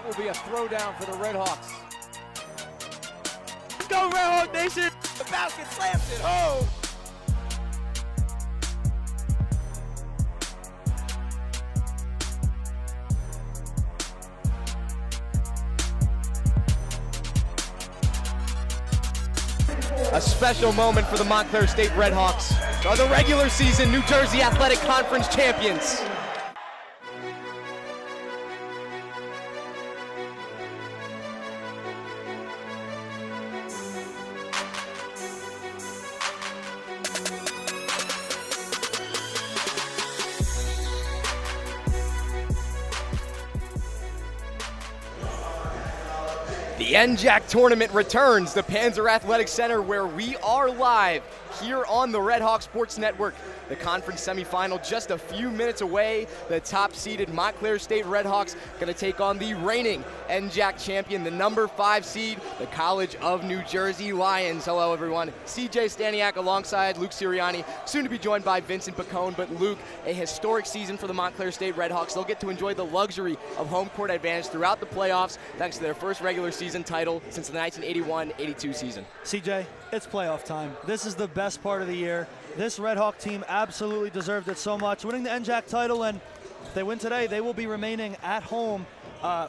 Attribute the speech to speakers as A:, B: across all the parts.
A: will be a throwdown for the Red Hawks.
B: Go Red Hawk Nation! The basket slams it home!
C: A special moment for the Montclair State Red Hawks. Are the regular season New Jersey Athletic Conference champions. The NJAC tournament returns to Panzer Athletic Center, where we are live here on the Red Hawk Sports Network. The conference semifinal just a few minutes away. The top-seeded Montclair State Red Hawks going to take on the reigning NJAC champion, the number 5 seed, the College of New Jersey Lions. Hello, everyone. CJ Staniak alongside Luke Sirianni, soon to be joined by Vincent Pacone. But Luke, a historic season for the Montclair State Red Hawks. They'll get to enjoy the luxury of home court advantage throughout the playoffs, thanks to their first regular season title since the 1981-82 season.
D: CJ, it's playoff time. This is the best part of the year. This Red Hawk team absolutely deserved it so much, winning the NJAC title, and if they win today, they will be remaining at home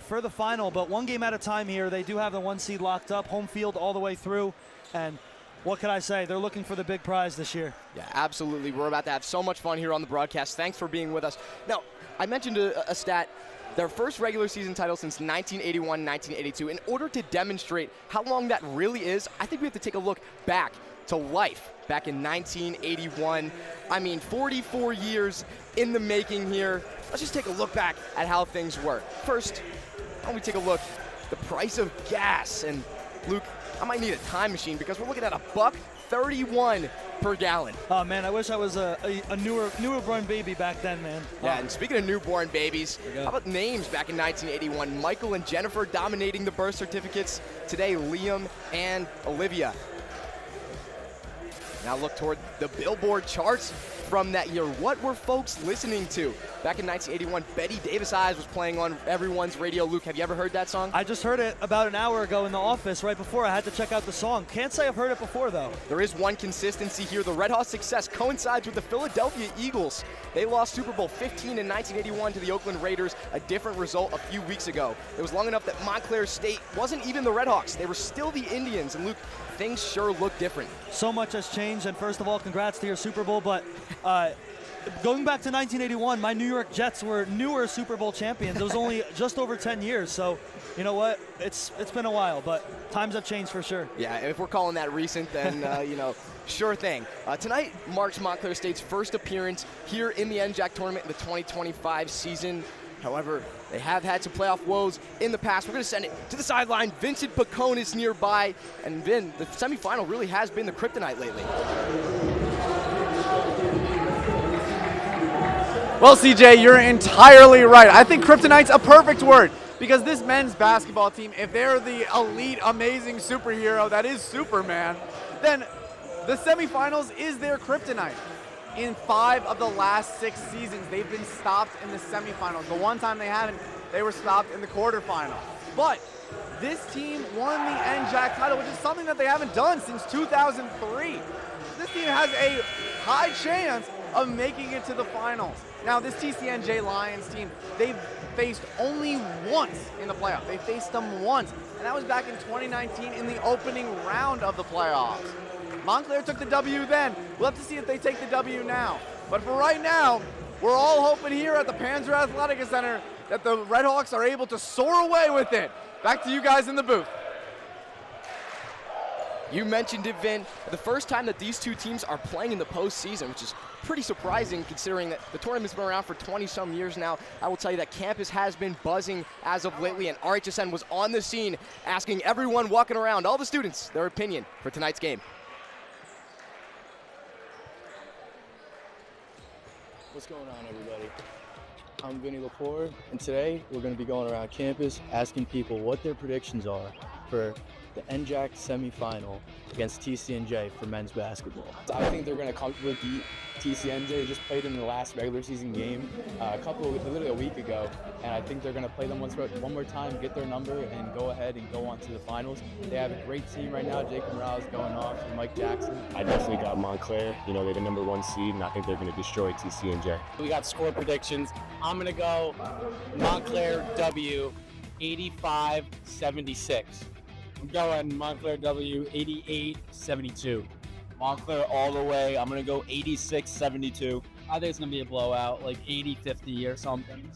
D: for the final, but one game at a time here. They do have the 1 seed locked up, home field all the way through, and what can I say? They're looking for the big prize this year. Yeah,
C: absolutely. We're about to have so much fun here on the broadcast. Thanks for being with us. Now, I mentioned a stat. Their first regular season title since 1981-1982. In order to demonstrate how long that really is, I think we have to take a look back to life back in 1981. I mean, 44 years in the making here. Let's just take a look back at how things were. First, why don't we take a look at the price of gas? And Luke, I might need a time machine because we're looking at $1.31 per gallon.
D: Oh man, I wish I was a newborn baby back then, man.
C: Yeah, and speaking of newborn babies, how about names back in 1981? Michael and Jennifer dominating the birth certificates. Today, Liam and Olivia. Now look toward the Billboard charts from that year. What were folks listening to? Back in 1981, Betty Davis Eyes was playing on everyone's radio. Luke, have you ever heard that song?
D: I just heard it about an hour ago in the office right before. I had to check out the song. Can't say I've heard it before, though.
C: There is one consistency here. The Red Hawks' success coincides with the Philadelphia Eagles. They lost Super Bowl 15 in 1981 to the Oakland Raiders, a different result a few weeks ago. It was long enough that Montclair State wasn't even the Red Hawks. They were still the Indians. And Luke, things sure look different.
D: So much has changed, and first of all, congrats to your Super Bowl, but going back to 1981, my New York Jets were newer Super Bowl champions. It was only just over 10 years, so you know what? It's been a while, but times have changed for sure.
C: Yeah, if we're calling that recent, then sure thing. Tonight marks Montclair State's first appearance here in the NJAC tournament in the 2025 season. However, they have had some playoff woes in the past. We're going to send it to the sideline. Vincent Pacone is nearby. And Vin, the semifinal really has been the kryptonite lately.
E: Well, CJ, you're entirely right. I think kryptonite's a perfect word because this men's basketball team, if they're the elite, amazing superhero that is Superman, then the semifinals is their kryptonite. In 5 of the last 6 seasons, they've been stopped in the semifinals. The one time they haven't, they were stopped in the quarterfinal. But this team won the NJAC title, which is something that they haven't done since 2003. This team has a high chance of making it to the finals. Now, this TCNJ Lions team, they've faced only once in the playoffs. They faced them once, and that was back in 2019 in the opening round of the playoffs. Montclair took the W then. We'll have to see if they take the W now. But for right now, we're all hoping here at the Panzer Athletic Center that the Red Hawks are able to soar away with it. Back to you guys in the booth.
C: You mentioned it, Vin. The first time that these two teams are playing in the postseason, which is pretty surprising considering that the tournament's been around for 20-some years now. I will tell you that campus has been buzzing as of lately, and RHSN was on the scene asking everyone walking around, all the students, their opinion for tonight's game.
F: What's going on, everybody? I'm Vinny Lepore, and today we're going to be going around campus asking people what their predictions are for the NJAC Semifinal against TCNJ for men's basketball. I think they're going to comfortably beat TCNJ. They just played in the last regular season game literally a week ago, and I think they're going to play them one more time, get their number, and go ahead and go on to the finals. They have a great team right now. Jacob Morales going off, and Mike Jackson.
G: I definitely got Montclair. You know, they're the #1 seed, and I think they're going to destroy TCNJ.
H: We got score predictions. I'm going to go Montclair W 85-76. I'm going Montclair W 88-72.
I: Montclair all the way. I'm going to go 86-72.
J: I think it's going to be a blowout, like 80-50 or something.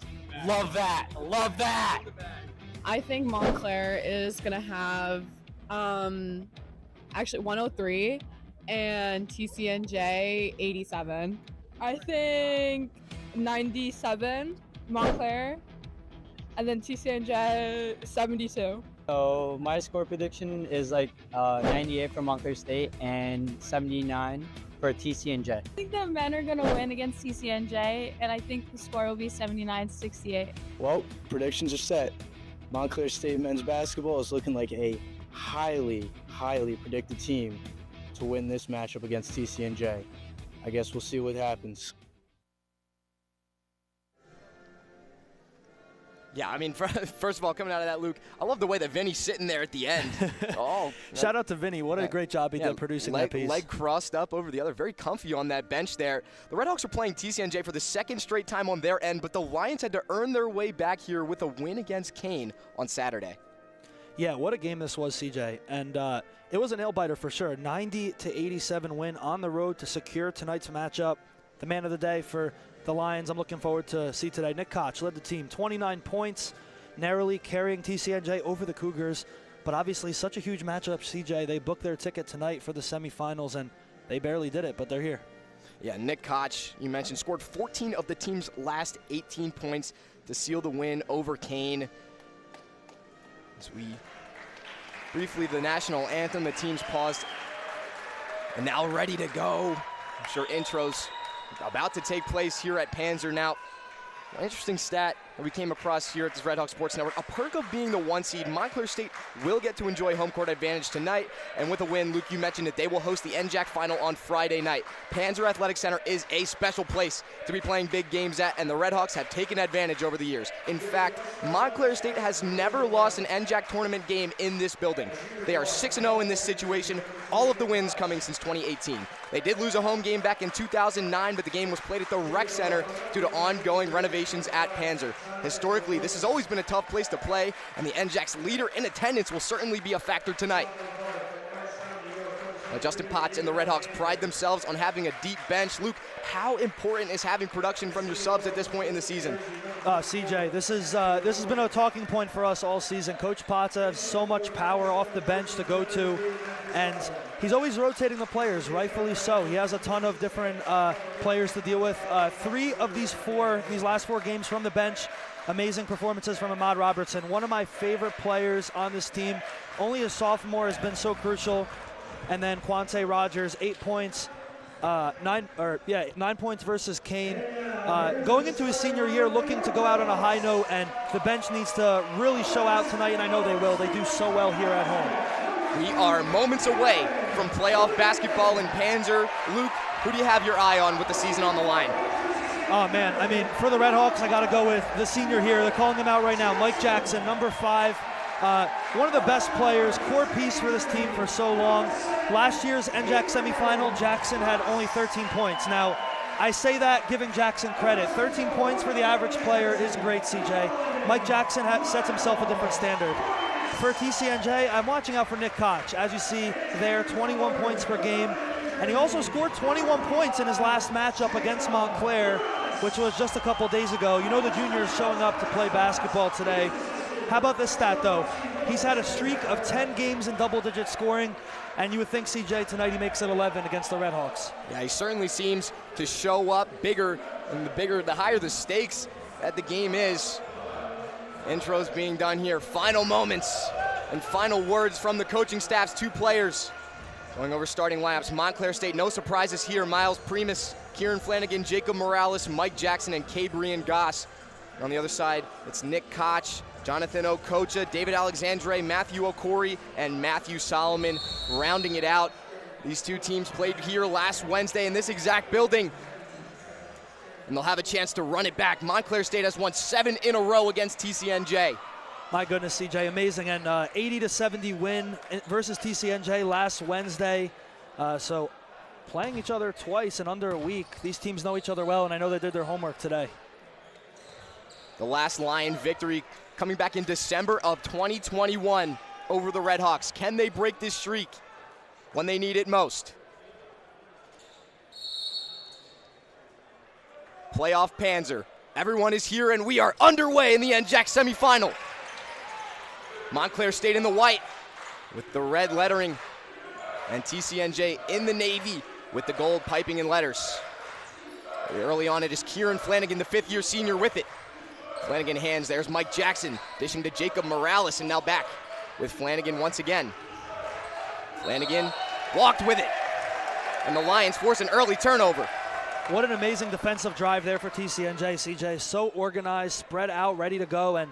H: Love that. Love that.
K: I think Montclair is going to have actually 103 and TCNJ 87.
L: I think 97 Montclair and then TCNJ 72.
J: So my score prediction is like 98 for Montclair State and 79 for TCNJ.
L: I think the men are going to win against TCNJ, and I think the score will be 79-68.
F: Well, predictions are set. Montclair State men's basketball is looking like a highly predicted team to win this matchup against TCNJ. I guess we'll see what happens.
C: Yeah, I mean, first of all, coming out of that, Luke, I love the way that Vinny's sitting there at the end.
D: Shout out to Vinny. What a great job he did producing that piece.
C: Leg crossed up over the other. Very comfy on that bench there. The Redhawks are playing TCNJ for the second straight time on their end, but the Lions had to earn their way back here with a win against Kane on Saturday.
D: Yeah, what a game this was, CJ. And it was a nail-biter for sure. 90-87 win on the road to secure tonight's matchup. The man of the day for the Lions, I'm looking forward to see today. Nick Koch led the team, 29 points, narrowly carrying TCNJ over the Cougars. But obviously such a huge matchup, CJ. They booked their ticket tonight for the semifinals, and they barely did it, but they're here.
C: Yeah, Nick Koch, you mentioned, scored 14 of the team's last 18 points to seal the win over Kane. As we briefly, the national anthem, the team's paused and now ready to go. I'm sure intros about to take place here at Panzer. Now, an interesting stat that we came across here at this Redhawk Sports Network. A perk of being the 1 seed, Montclair State will get to enjoy home court advantage tonight. And with a win, Luke, you mentioned that they will host the NJAC final on Friday night. Panzer Athletic Center is a special place to be playing big games at, and the Redhawks have taken advantage over the years. In fact, Montclair State has never lost an NJAC tournament game in this building. They are 6-0 in this situation, all of the wins coming since 2018. They did lose a home game back in 2009, but the game was played at the Rec Center due to ongoing renovations at Panzer. Historically, this has always been a tough place to play, and the NJAC's leader in attendance will certainly be a factor tonight. Now, Justin Potts and the Redhawks pride themselves on having a deep bench. Luke, how important is having production from your subs at this point in the season?
D: CJ, this has been a talking point for us all season. Coach Potts has so much power off the bench to go to, and he's always rotating the players, rightfully so. He has a ton of different players to deal with. 3 of these last 4 games from the bench, amazing performances from Ahmad Robertson. One of my favorite players on this team, only a sophomore, has been so crucial. And then Quante Rogers, 8 points, 9 points versus Kane. Going into his senior year, looking to go out on a high note, and the bench needs to really show out tonight, and I know they will. They do so well here at home.
C: We are moments away from playoff basketball in Panzer. Luke, who do you have your eye on with the season on the line?
D: Oh, man, I mean, for the Redhawks, I got to go with the senior here. They're calling him out right now, Mike Jackson, number 5. One of the best players, core piece for this team for so long. Last year's NJAC semifinal, Jackson had only 13 points. Now, I say that giving Jackson credit. 13 points for the average player is great, CJ. Mike Jackson sets himself a different standard. For TCNJ, I'm watching out for Nick Koch. As you see there, 21 points per game. And he also scored 21 points in his last matchup against Montclair, which was just a couple days ago. You know the juniors showing up to play basketball today. How about this stat, though? He's had a streak of 10 games in double-digit scoring, and you would think, CJ, tonight he makes it 11 against the Redhawks.
C: Yeah, he certainly seems to show up bigger, and the higher the stakes that the game is. Intros being done here. Final moments and final words from the coaching staff's 2 players. Going over starting lineups, Montclair State, no surprises here. Miles Primus, Kieran Flanagan, Jacob Morales, Mike Jackson, and Cabrian Goss. On the other side, it's Nick Koch, Jonathan Okocha, David Alexandre, Matthew Okori, and Matthew Solomon rounding it out. These two teams played here last Wednesday in this exact building, and they'll have a chance to run it back. Montclair State has won 7 in a row against TCNJ.
D: My goodness, CJ, amazing. And 80-70 win versus TCNJ last Wednesday. So playing each other twice in under a week. These teams know each other well, and I know they did their homework today.
C: The last Lion victory coming back in December of 2021 over the Redhawks. Can they break this streak when they need it most? Playoff Panzer. Everyone is here, and we are underway in the NJAC semifinal. Montclair State in the white with the red lettering, and TCNJ in the navy with the gold piping and letters. Early on, it is Kieran Flanagan, the 5th-year senior, with it. Flanagan hands, there's Mike Jackson, dishing to Jacob Morales, and now back with Flanagan once again. Flanagan walked with it, and the Lions force an early turnover.
D: What an amazing defensive drive there for TCNJ, CJ. So organized, spread out, ready to go, and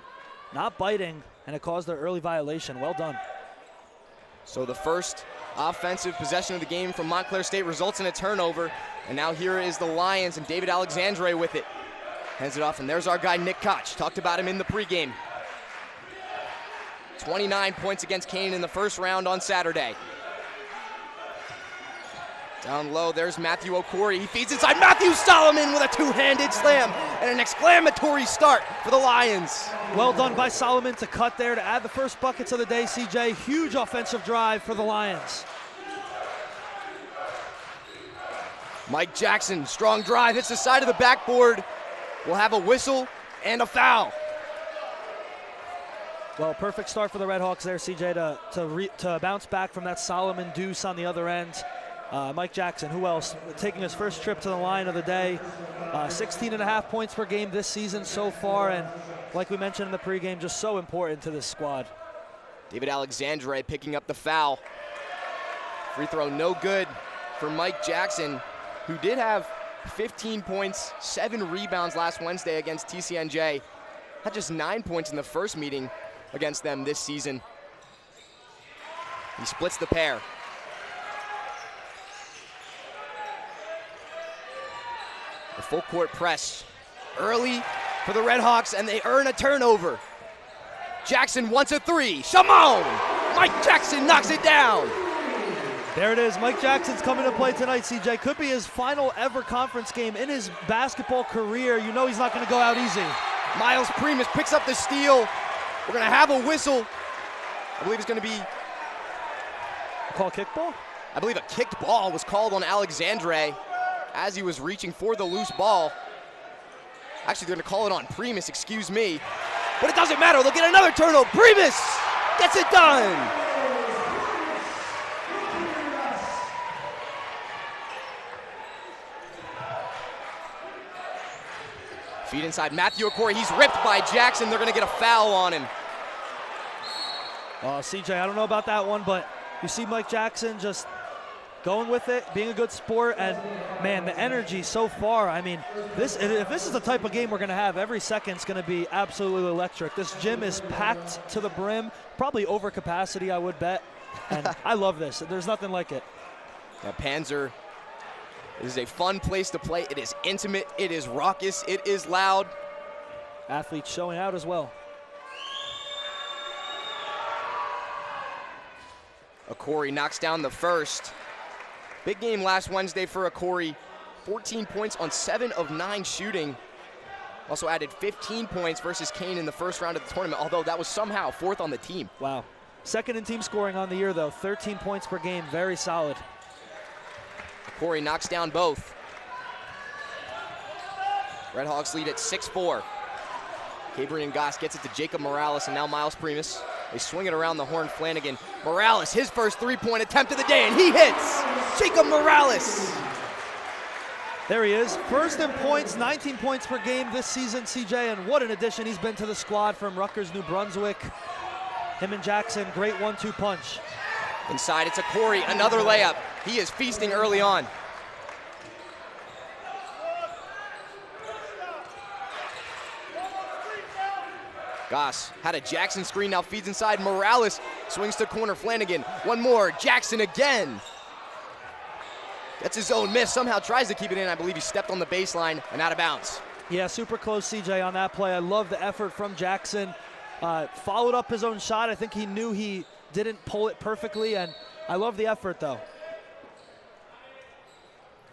D: not biting, and it caused their early violation. Well done.
C: So the first offensive possession of the game from Montclair State results in a turnover, and now here is the Lions and David Alexandre with it. Hands it off, and there's our guy Nick Koch. Talked about him in the pregame. 29 points against Kane in the first round on Saturday. Down low, there's Matthew Okori. He feeds inside. Matthew Solomon with a two-handed slam and an exclamatory start for the Lions.
D: Well done by Solomon to cut there to add the first buckets of the day, CJ. Huge offensive drive for the Lions.
C: Mike Jackson, strong drive, hits the side of the backboard. We'll have a whistle and a foul.
D: Well, perfect start for the Redhawks there, CJ, to bounce back from that Solomon deuce on the other end. Mike Jackson, who else? Taking his first trip to the line of the day. 16.5 points per game this season so far, and like we mentioned in the pregame, just so important to this squad.
C: David Alexandre picking up the foul. Free throw no good for Mike Jackson, who did have 15 points, 7 rebounds last Wednesday against TCNJ. Had just 9 points in the first meeting against them this season. He splits the pair. The full court press early for the Redhawks, and they earn a turnover. Jackson wants a 3. Shimon! Mike Jackson knocks it down.
D: There it is. Mike Jackson's coming to play tonight, CJ. Could be his final ever conference game in his basketball career. You know he's not going to go out easy.
C: Miles Primus picks up the steal. We're going to have a whistle. I believe it's going to be...
D: Call kickball?
C: I believe a kicked ball was called on Alexandre as he was reaching for the loose ball. Actually, they're going to call it on Primus, excuse me. But it doesn't matter. They'll get another turnover. Primus gets it done. Feed inside, Matthew Okori, he's ripped by Jackson. They're gonna get a foul on him.
D: CJ, I don't know about that one, but you see Mike Jackson just going with it, being a good sport, and man, the energy so far, I mean, if this is the type of game we're gonna have, every second's gonna be absolutely electric. This gym is packed to the brim, probably over capacity, I would bet, and I love this. There's nothing like it.
C: Yeah, Panzer is a fun place to play. It is intimate, it is raucous, it is loud.
D: Athletes showing out as well.
C: Okori knocks down the first. Big game last Wednesday for Okori. 14 points on 7 of 9 shooting. Also added 15 points versus Kane in the first round of the tournament, although that was somehow 4th on the team.
D: Wow. Second in team scoring on the year, though. 13 points per game, very solid.
C: Okori knocks down both. Redhawks lead at 6-4. Cabrian Goss gets it to Jacob Morales, and now Miles Primus. They swing it around the horn. Flanagan. Morales, his first 3-point attempt of the day, and he hits! Jacob Morales!
D: There he is. First in points, 19 points per game this season, CJ, and what an addition he's been to the squad from Rutgers, New Brunswick. Him and Jackson, great 1-2 punch.
C: Inside, it's Okori, another layup. He is feasting early on. Goss had a Jackson screen, now feeds inside. Morales swings to corner. Flanagan, one more. Jackson again. Gets his own miss, somehow tries to keep it in. I believe he stepped on the baseline and out of bounds.
D: Yeah, super close, CJ, on that play. I love the effort from Jackson. Followed up his own shot. I think he knew he didn't pull it perfectly, and I love the effort, though.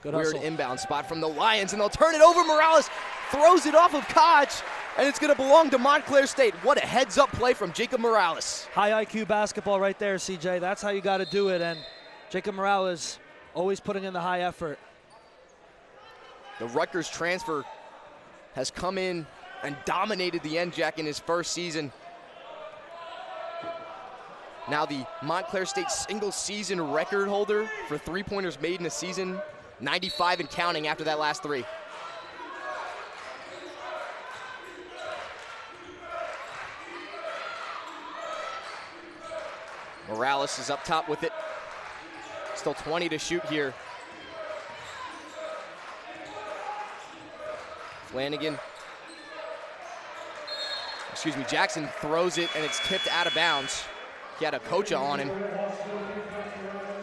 D: Good
C: Weird
D: hustle.
C: Inbound spot from the Lions, and they'll turn it over. Morales throws it off of Koch, and it's going to belong to Montclair State. What a heads-up play from Jacob Morales.
D: High IQ basketball right there, CJ. That's how you got to do it, and Jacob Morales always putting in the high effort.
C: The Rutgers transfer has come in and dominated the NJAC in his first season. Now the Montclair State single-season record holder for three-pointers made in a season, 95 and counting after that last three. Morales is up top with it. Still 20 to shoot here. Jackson throws it, and it's tipped out of bounds. He had a Kocha on him.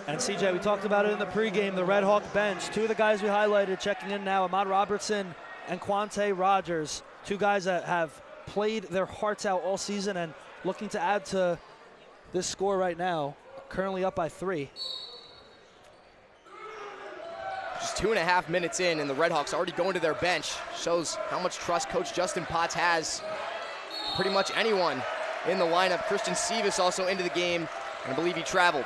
D: And CJ, we talked about it in the pregame, the Red Hawk bench. Two of the guys we highlighted checking in now, Ahmad Robertson and Quante Rogers. Two guys that have played their hearts out all season and looking to add to this score right now. Currently up by 3.
C: Just 2.5 minutes in, and the Red Hawks already going to their bench. Shows how much trust Coach Justin Potts has. Pretty much anyone in the lineup. Christian Sivas also into the game, and I believe he traveled.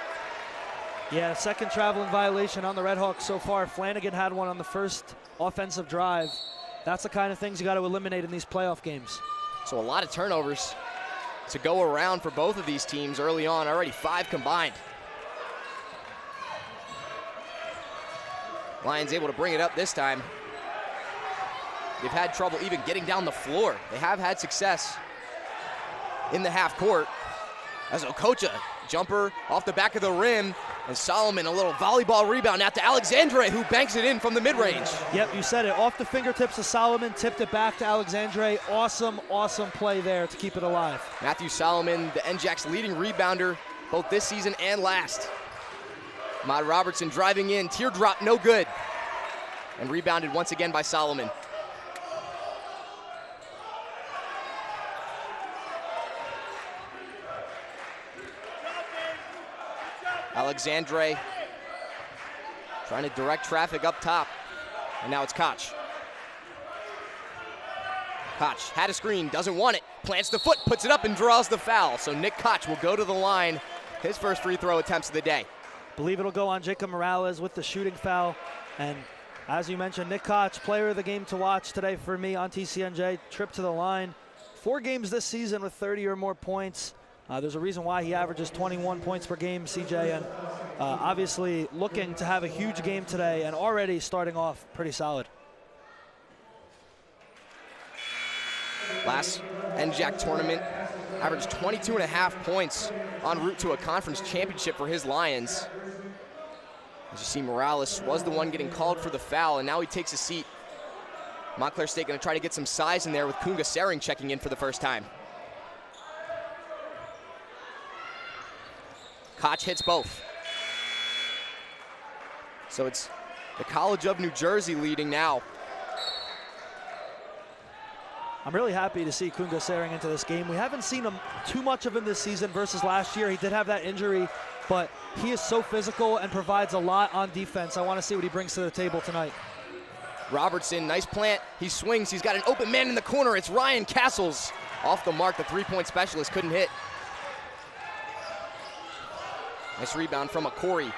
D: Yeah, second traveling violation on the Red Hawks so far. Flanagan had one on the first offensive drive. That's the kind of things you got to eliminate in these playoff games.
C: So a lot of turnovers to go around for both of these teams early on, already 5 combined. Lions able to bring it up this time. They've had trouble even getting down the floor. They have had success in the half court. As Okocha, jumper off the back of the rim, and Solomon a little volleyball rebound out to Alexandre, who banks it in from the mid-range.
D: Yep, you said it. Off the fingertips of Solomon, tipped it back to Alexandre. Awesome, awesome play there to keep it alive.
C: Matthew Solomon, the NJAC's leading rebounder, both this season and last. Ahmad Robertson driving in, teardrop, no good. And rebounded once again by Solomon. Alexandre trying to direct traffic up top. And now it's Koch. Koch had a screen, doesn't want it. Plants the foot, puts it up, and draws the foul. So Nick Koch will go to the line. His first free throw attempts of the day.
D: Believe it'll go on Jacob Morales with the shooting foul. And as you mentioned, Nick Koch, player of the game to watch today for me on TCNJ. Trip to the line. 4 games this season with 30 or more points. There's a reason why he averages 21 points per game, CJ, and obviously looking to have a huge game today and already starting off pretty solid.
C: Last NJAC tournament, averaged 22.5 points en route to a conference championship for his Lions. As you see, Morales was the one getting called for the foul, and now he takes a seat. Montclair State going to try to get some size in there with Kunga Sering checking in for the first time. Koch hits both. So it's the College of New Jersey leading now.
D: I'm really happy to see Kunga Sering into this game. We haven't seen him too much of him this season versus last year. He did have that injury, but he is so physical and provides a lot on defense. I want to see what he brings to the table tonight.
C: Robertson, nice plant. He swings. He's got an open man in the corner. It's Ryan Castles. Off the mark, the three-point specialist couldn't hit. Nice rebound from Corey.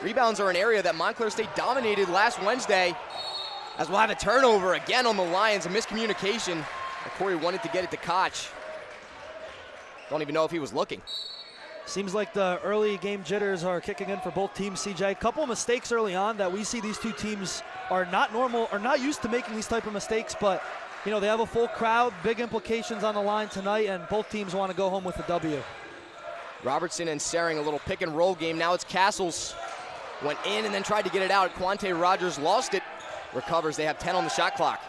C: Rebounds are an area that Montclair State dominated last Wednesday, as we'll have a turnover again on the Lions, a miscommunication. Corey wanted to get it to Koch. Don't even know if he was looking.
D: Seems like the early game jitters are kicking in for both teams, CJ. A couple of mistakes early on that we see these two teams are not normal, or not used to making these type of mistakes, but you know, they have a full crowd, big implications on the line tonight, and both teams want to go home with a W.
C: Robertson and Sering, a little pick and roll game. Now it's Castles. Went in and then tried to get it out. Quante Rogers lost it. Recovers. They have 10 on the shot clock.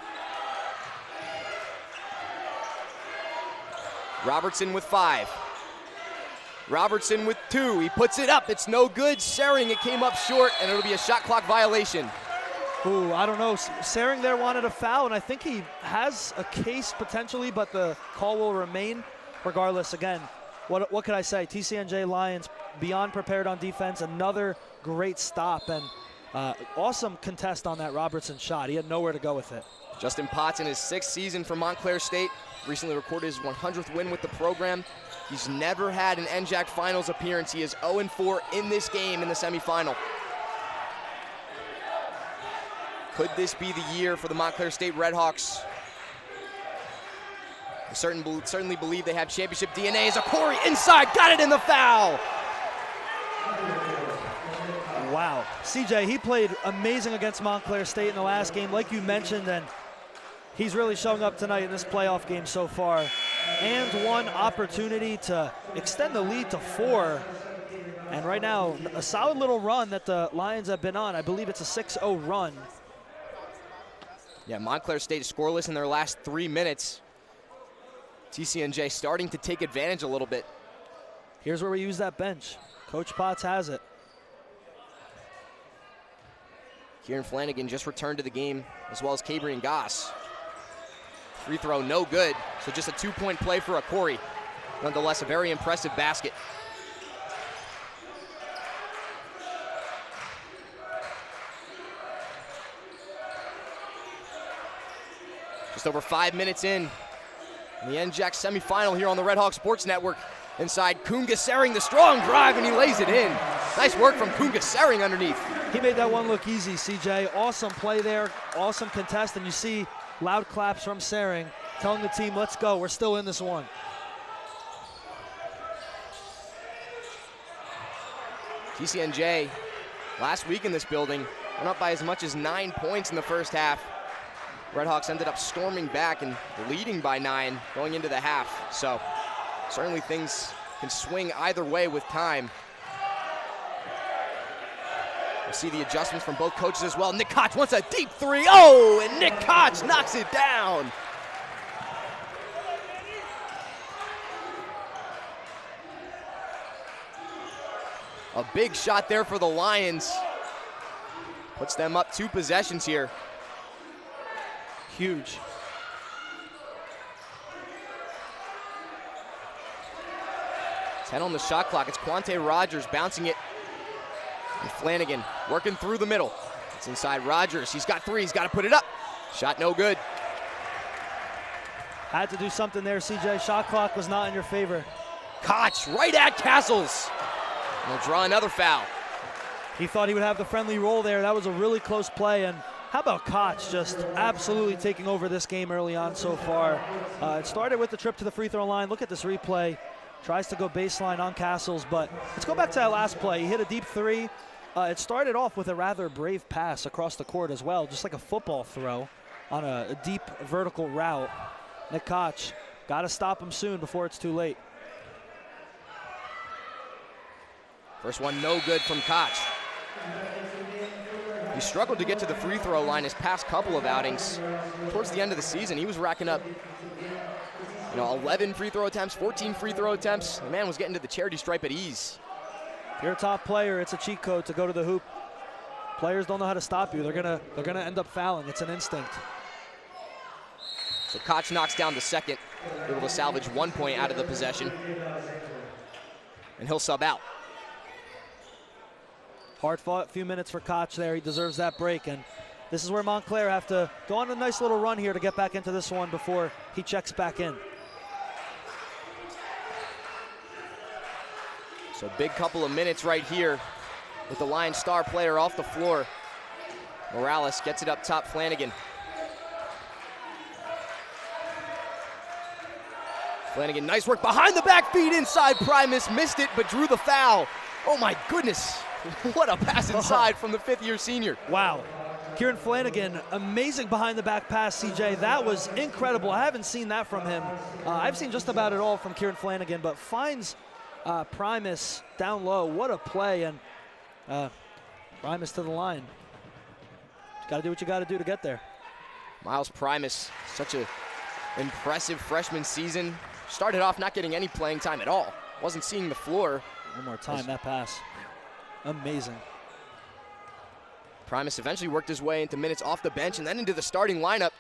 C: Robertson with 5. Robertson with 2. He puts it up. It's no good. Sering, it came up short, and it'll be a shot clock violation.
D: Ooh, I don't know. Sering there wanted a foul, and I think he has a case potentially, but the call will remain. Regardless, again, what can I say? TCNJ Lions beyond prepared on defense. Another great stop, and awesome contest on that Robertson shot. He had nowhere to go with it.
C: Justin Potts in his 6th season for Montclair State recently recorded his 100th win with the program. He's never had an NJAC Finals appearance. He is 0-4 in this game in the semifinal. Could this be the year for the Montclair State Redhawks? I certainly believe they have championship DNA. As a Corey inside, got it in the foul.
D: Wow. CJ, he played amazing against Montclair State in the last game, like you mentioned, and he's really showing up tonight in this playoff game so far. And one opportunity to extend the lead to 4. And right now, a solid little run that the Lions have been on. I believe it's a 6-0 run.
C: Yeah, Montclair State is scoreless in their last 3 minutes. TCNJ starting to take advantage a little bit.
D: Here's where we use that bench. Coach Potts has it.
C: Kieran Flanagan just returned to the game, as well as Cabrian Goss. Free throw, no good. So just a 2-point play for a Corey. Nonetheless, a very impressive basket. Just over 5 minutes in the NJAC semifinal here on the Redhawk Sports Network. Inside, Kunga Sering, the strong drive, and he lays it in. Nice work from Kunga Sering underneath.
D: He made that one look easy, CJ. Awesome play there, awesome contest, and you see loud claps from Sering telling the team, let's go, we're still in this one.
C: TCNJ, last week in this building, went up by as much as 9 points in the first half. Redhawks ended up storming back and leading by 9 going into the half. So certainly things can swing either way with time. We'll see the adjustments from both coaches as well. Nick Koch wants a deep 3. Oh, and Nick Koch knocks it down. A big shot there for the Lions. Puts them up 2 possessions here.
D: Huge.
C: Ten on the shot clock. It's Quante Rogers bouncing it. And Flanagan working through the middle. It's inside Rogers. He's got 3. He's got to put it up. Shot no good.
D: Had to do something there, CJ. Shot clock was not in your favor.
C: Koch right at Castles. He'll draw another foul.
D: He thought he would have the friendly roll there. That was a really close play. And how about Koch just absolutely taking over this game early on so far? It started with the trip to the free throw line. Look at this replay. Tries to go baseline on Castles, but let's go back to that last play. He hit a deep 3. It started off with a rather brave pass across the court as well, just like a football throw on a deep vertical route. Nick Koch, got to stop him soon before it's too late.
C: First one no good from Koch. He struggled to get to the free throw line his past couple of outings. Towards the end of the season, he was racking up 11 free throw attempts, 14 free throw attempts. The man was getting to the charity stripe at ease.
D: If you're a top player, it's a cheat code to go to the hoop. Players don't know how to stop you. They're gonna end up fouling. It's an instinct.
C: So Koch knocks down the second, able to salvage 1 point out of the possession. And he'll sub out.
D: Hard fought few minutes for Koch there. He deserves that break. And this is where Montclair have to go on a nice little run here to get back into this one before he checks back in.
C: So big couple of minutes right here with the Lions star player off the floor. Morales gets it up top, Flanagan. Flanagan, nice work behind the back, feed inside. Primus missed it, but drew the foul. Oh my goodness, what a pass inside from the 5th-year senior.
D: Wow. Kieran Flanagan, amazing behind the back pass, CJ. That was incredible. I haven't seen that from him. I've seen just about it all from Kieran Flanagan, but finds Primus down low. What a play, and Primus to the line. Got to do what you got to do to get there.
C: Miles Primus, such an impressive freshman season. started off not getting any playing time at all. Wasn't seeing the floor.
D: One more time, that pass. Amazing.
C: Primus eventually worked his way into minutes off the bench and then into the starting lineup.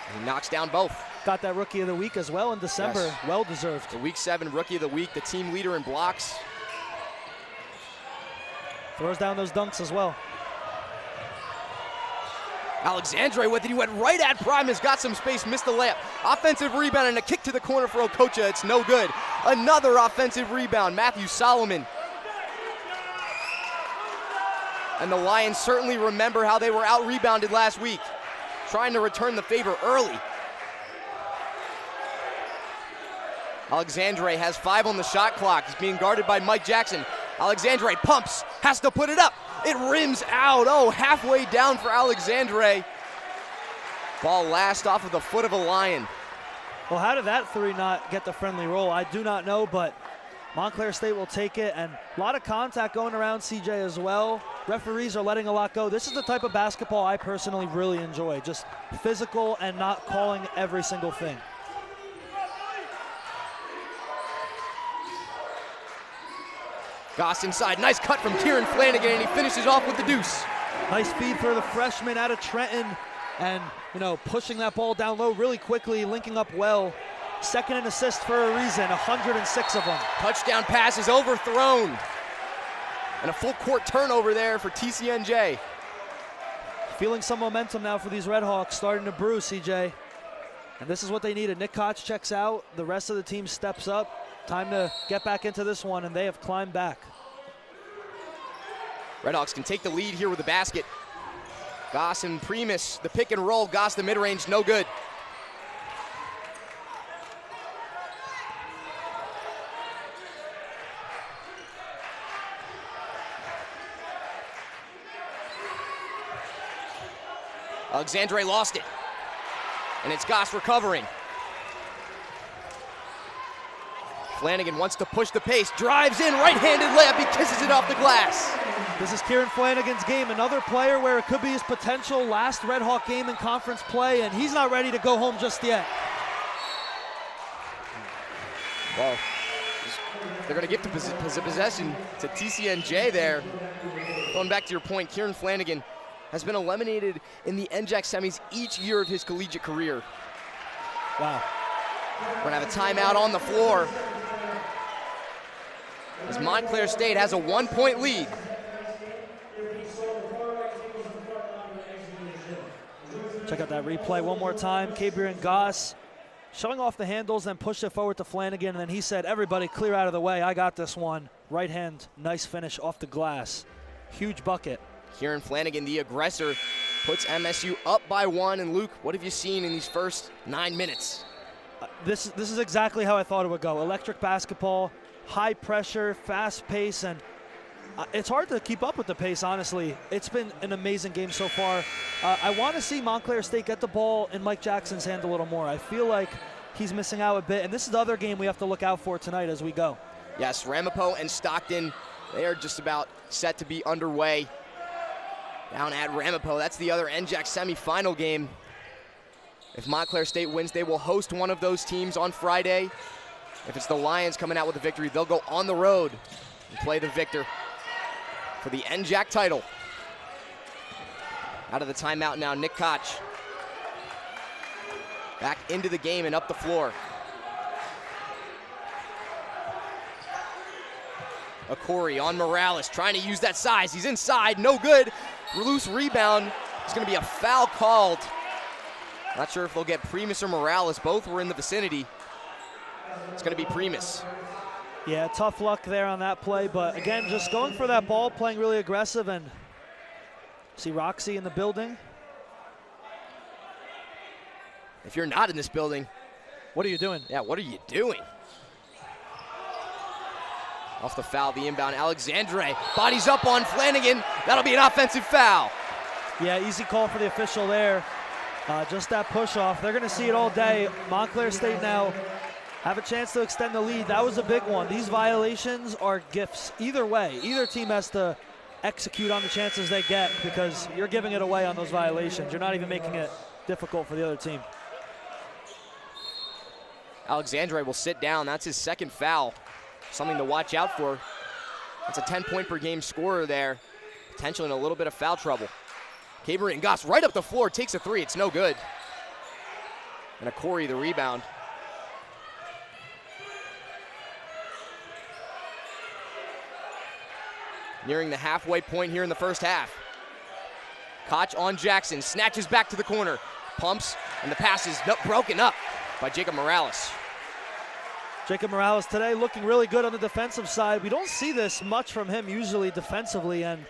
C: And he knocks down both.
D: Got that Rookie of the Week as well in December.
C: Yes.
D: Well deserved.
C: The Week 7 Rookie of the Week, the team leader in blocks.
D: Throws down those dunks as well.
C: Alexandre with it, he went right at Primus, got some space, missed the layup. Offensive rebound and a kick to the corner for Okocha, it's no good. Another offensive rebound, Matthew Solomon. And the Lions certainly remember how they were out-rebounded last week, trying to return the favor early. Alexandre has 5 on the shot clock. He's being guarded by Mike Jackson. Alexandre pumps, has to put it up. It rims out. Oh, halfway down for Alexandre. Ball last off of the foot of a Lion.
D: Well, how did that 3 not get the friendly roll? I do not know, but Montclair State will take it, and a lot of contact going around CJ as well. Referees are letting a lot go. This is the type of basketball I personally really enjoy, just physical and not calling every single thing.
C: Goss inside, nice cut from Kieran Flanagan, and he finishes off with the deuce.
D: Nice feed for the freshman out of Trenton, and pushing that ball down low really quickly, linking up well. Second in assist for a reason, 106 of them.
C: Touchdown pass is overthrown. And a full court turnover there for TCNJ.
D: Feeling some momentum now for these Redhawks, starting to brew, CJ. And this is what they needed. Nick Koch checks out, the rest of the team steps up. Time to get back into this one, and they have climbed back.
C: Redhawks can take the lead here with the basket. Goss and Primus, the pick and roll. Goss the mid-range, no good. Alexandre lost it. And it's Goss recovering. Flanagan wants to push the pace, drives in, right-handed layup, he kisses it off the glass.
D: This is Kieran Flanagan's game, another player where it could be his potential last Red Hawk game in conference play, and he's not ready to go home just yet.
C: Well, they're going to give the possession to TCNJ there. Going back to your point, Kieran Flanagan has been eliminated in the NJAC semis each year of his collegiate career.
D: Wow.
C: We're going to have a timeout on the floor, as Montclair State has a 1-point lead.
D: Check out that replay one more time. Kabrian Goss showing off the handles, then pushed it forward to Flanagan, and then he said, everybody clear out of the way, I got this one. Right hand, nice finish off the glass. Huge bucket.
C: Kieran Flanagan, the aggressor, puts MSU up by 1. And Luke, what have you seen in these first 9 minutes?
D: This is exactly how I thought it would go. Electric basketball, high pressure, fast pace, and it's hard to keep up with the pace, honestly. It's been an amazing game so far. I want to see Montclair State get the ball in Mike Jackson's hand a little more. I feel like he's missing out a bit, and this is the other game we have to look out for tonight as we go.
C: Yes, Ramapo and Stockton, they are just about set to be underway down at Ramapo. That's the other NJAC semifinal game. If Montclair State wins, they will host one of those teams on Friday. If it's the Lions coming out with a victory, they'll go on the road and play the victor for the NJAC title. Out of the timeout now, Nick Koch. Back into the game and up the floor. Akori on Morales, trying to use that size. He's inside, no good. Loose rebound. It's going to be a foul called. Not sure if they'll get Primus or Morales. Both were in the vicinity. It's going to be Primus.
D: Yeah, tough luck there on that play, but again, just going for that ball, playing really aggressive, and see Roxy in the building.
C: If you're not in this building,
D: what are you doing?
C: Yeah, what are you doing? Off the foul, the inbound, Alexandre bodies up on Flanagan. That'll be an offensive foul.
D: Yeah, easy call for the official there. Just that push off. They're going to see it all day. Montclair State now have a chance to extend the lead. That was a big one. These violations are gifts. Either way, either team has to execute on the chances they get, because you're giving it away on those violations. You're not even making it difficult for the other team.
C: Alexandre will sit down. That's his second foul. Something to watch out for. That's a 10-point-per-game scorer there. Potentially in a little bit of foul trouble. Cameron Goss right up the floor, takes a three. It's no good. And a Corey the rebound. Nearing the halfway point here in the first half. Koch on Jackson, snatches back to the corner. Pumps, and the pass is broken up by Jacob Morales.
D: Jacob Morales today looking really good on the defensive side. We don't see this much from him usually defensively, and